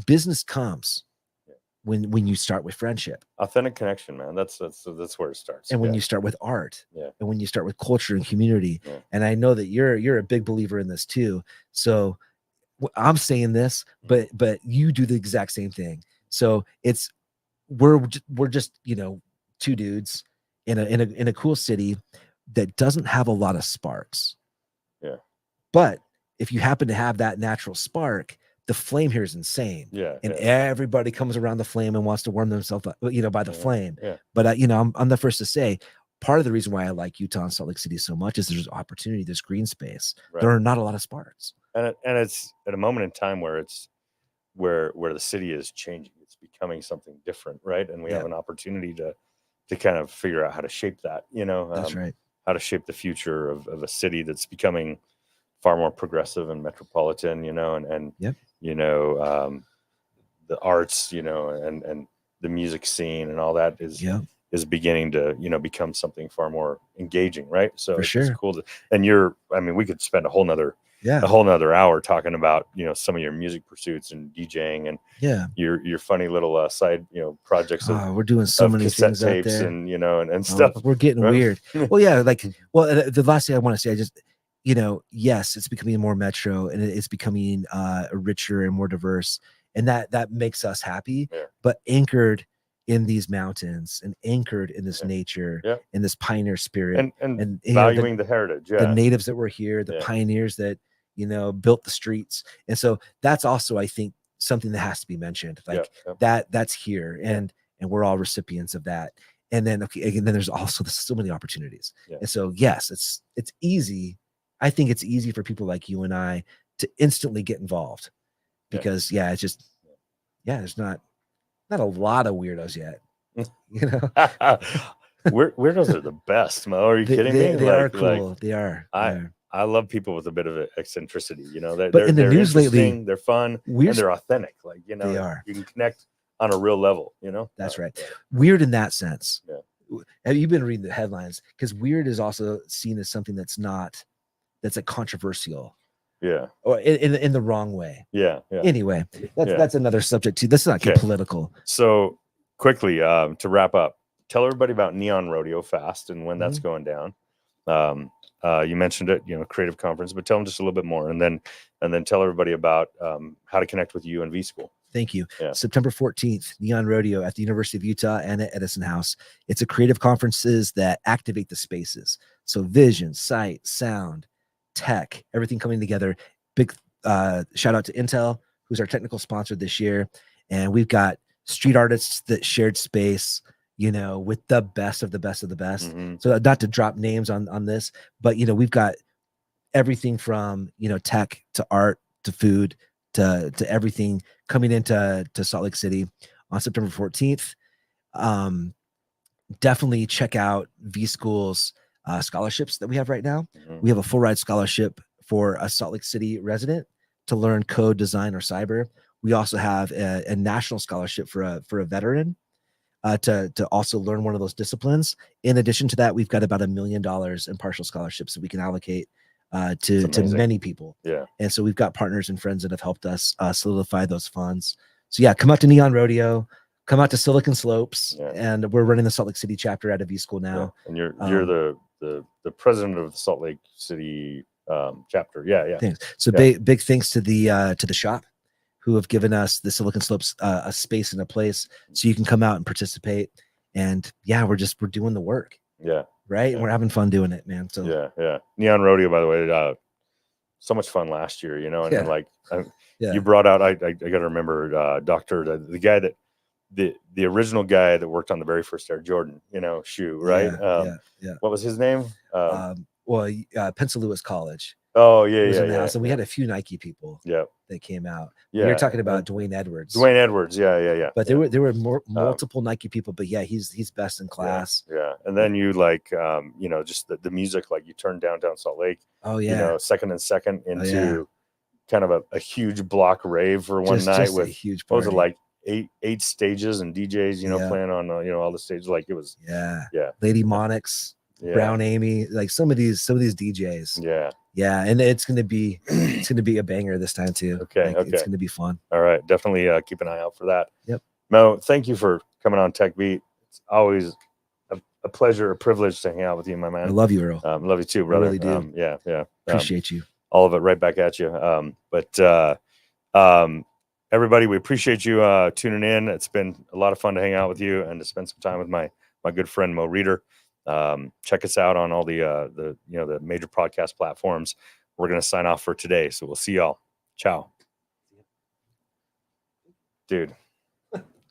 Speaker 2: business comes when you start with friendship,
Speaker 1: authentic connection, man. That's where it starts.
Speaker 2: And when you start with art, and when you start with culture and community, and I know that you're a big believer in this too. So I'm saying this, but you do the exact same thing. So we're just two dudes in a cool city that doesn't have a lot of sparks. But if you happen to have that natural spark, the flame here is insane. And everybody comes around the flame and wants to warm themselves up, by the flame. But I'm the first to say, part of the reason why I like Utah and Salt Lake City so much is there's opportunity, there's green space. There are not a lot of sparks.
Speaker 1: And it's at a moment in time where it's where the city is changing. It's becoming something different, right? And we have an opportunity to kind of figure out how to shape that,
Speaker 2: That's right.
Speaker 1: How to shape the future of a city that's becoming far more progressive and metropolitan, and the arts, and the music scene and all that is beginning to, become something far more engaging, right? So
Speaker 2: For sure.
Speaker 1: It's cool and we could spend a whole nother hour talking about, some of your music pursuits and DJing and your funny little side, projects.
Speaker 2: We're doing so many things out there,
Speaker 1: and, and stuff.
Speaker 2: We're getting weird. Well, the last thing I want to say, I just, yes, it's becoming more metro, and it's becoming richer and more diverse, and that makes us happy. But anchored in these mountains, and anchored in this nature, in this pioneer spirit,
Speaker 1: and valuing the heritage,
Speaker 2: the natives that were here, the pioneers that built the streets. And so that's also, I think, something that has to be mentioned, that's here, and we're all recipients of that. And then there's also so many opportunities. And so yes, it's easy. I think it's easy for people like you and I to instantly get involved, because it's just there's not a lot of weirdos yet.
Speaker 1: Weirdos are the best, Mo. Are you kidding me?
Speaker 2: They are cool. They are.
Speaker 1: I love people with a bit of eccentricity.
Speaker 2: But in the news lately,
Speaker 1: they're fun, and they're authentic. They are. You can connect on a real level.
Speaker 2: That's right. Weird in that sense. Have you been reading the headlines? Because weird is also seen as something that's a controversial. Or in the wrong way. Anyway, that's another subject too. Let's not get political.
Speaker 1: So quickly, to wrap up, tell everybody about Neon Rodeo fast and when that's going down. You mentioned it, creative conference, but tell them just a little bit more, and then tell everybody about how to connect with you and V School.
Speaker 2: Thank you.
Speaker 1: Yeah.
Speaker 2: September 14th, Neon Rodeo at the University of Utah and at Edison House. It's a creative conferences that activate the spaces. So vision, sight, sound, tech, everything coming together. Big shout out to Intel, who's our technical sponsor this year. And we've got street artists that shared space, with the best of the best of the best.
Speaker 1: Mm-hmm.
Speaker 2: So not to drop names on this, but, we've got everything from, tech to art to food to everything coming into Salt Lake City on September 14th. Definitely check out V School's scholarships that we have right now.
Speaker 1: Mm-hmm.
Speaker 2: We have a full ride scholarship for a Salt Lake City resident to learn code, design, or cyber. We also have a national scholarship for a veteran to also learn one of those disciplines. In addition to that, we've got about $1 million in partial scholarships that we can allocate to many people.
Speaker 1: Yeah.
Speaker 2: And so we've got partners and friends that have helped us solidify those funds. So yeah, come out to Neon Rodeo, come out to Silicon Slopes, and we're running the Salt Lake City chapter at a V School now.
Speaker 1: Yeah. And you're the president of the Salt Lake City chapter. Yeah.
Speaker 2: Thanks. So big thanks to the shop, who have given us the Silicon Slopes a space and a place so you can come out and participate. And yeah, we're doing the work.
Speaker 1: Yeah.
Speaker 2: Right.
Speaker 1: Yeah.
Speaker 2: And we're having fun doing it, man. So
Speaker 1: yeah. Neon Rodeo, by the way, so much fun last year, and like you brought out, I got to remember the guy that the original guy that worked on the very first Air Jordan, shoe, right?
Speaker 2: Yeah.
Speaker 1: What was his name?
Speaker 2: Pencil College.
Speaker 1: Oh yeah.
Speaker 2: So we had a few Nike people.
Speaker 1: Yeah.
Speaker 2: That came out.
Speaker 1: Yeah.
Speaker 2: You're talking about Dwayne Edwards.
Speaker 1: Yeah.
Speaker 2: But there were multiple Nike people, but yeah, he's best in class.
Speaker 1: Yeah. And then you just the music, like you turned Downtown Salt Lake.
Speaker 2: Oh yeah.
Speaker 1: Second into kind of a huge block rave for one night with
Speaker 2: a huge
Speaker 1: party.
Speaker 2: What
Speaker 1: was it, like eight stages and DJs, playing on all the stages. Like it was
Speaker 2: Lady Monix, Brown Amy, like some of these DJs. Yeah, and it's gonna be a banger this time too.
Speaker 1: Okay.
Speaker 2: It's gonna be fun.
Speaker 1: All right, definitely keep an eye out for that.
Speaker 2: Yep.
Speaker 1: Mo, thank you for coming on Tech Beat. It's always a pleasure, a privilege to hang out with you, my man.
Speaker 2: I love you, Earl.
Speaker 1: Love you too, brother.
Speaker 2: I really do.
Speaker 1: Yeah.
Speaker 2: Appreciate you.
Speaker 1: All of it right back at you. Everybody, we appreciate you tuning in. It's been a lot of fun to hang out with you and to spend some time with my good friend Mo Reeder. Check us out on all the major podcast platforms. We're going to sign off for today. So we'll see y'all. Ciao. Dude.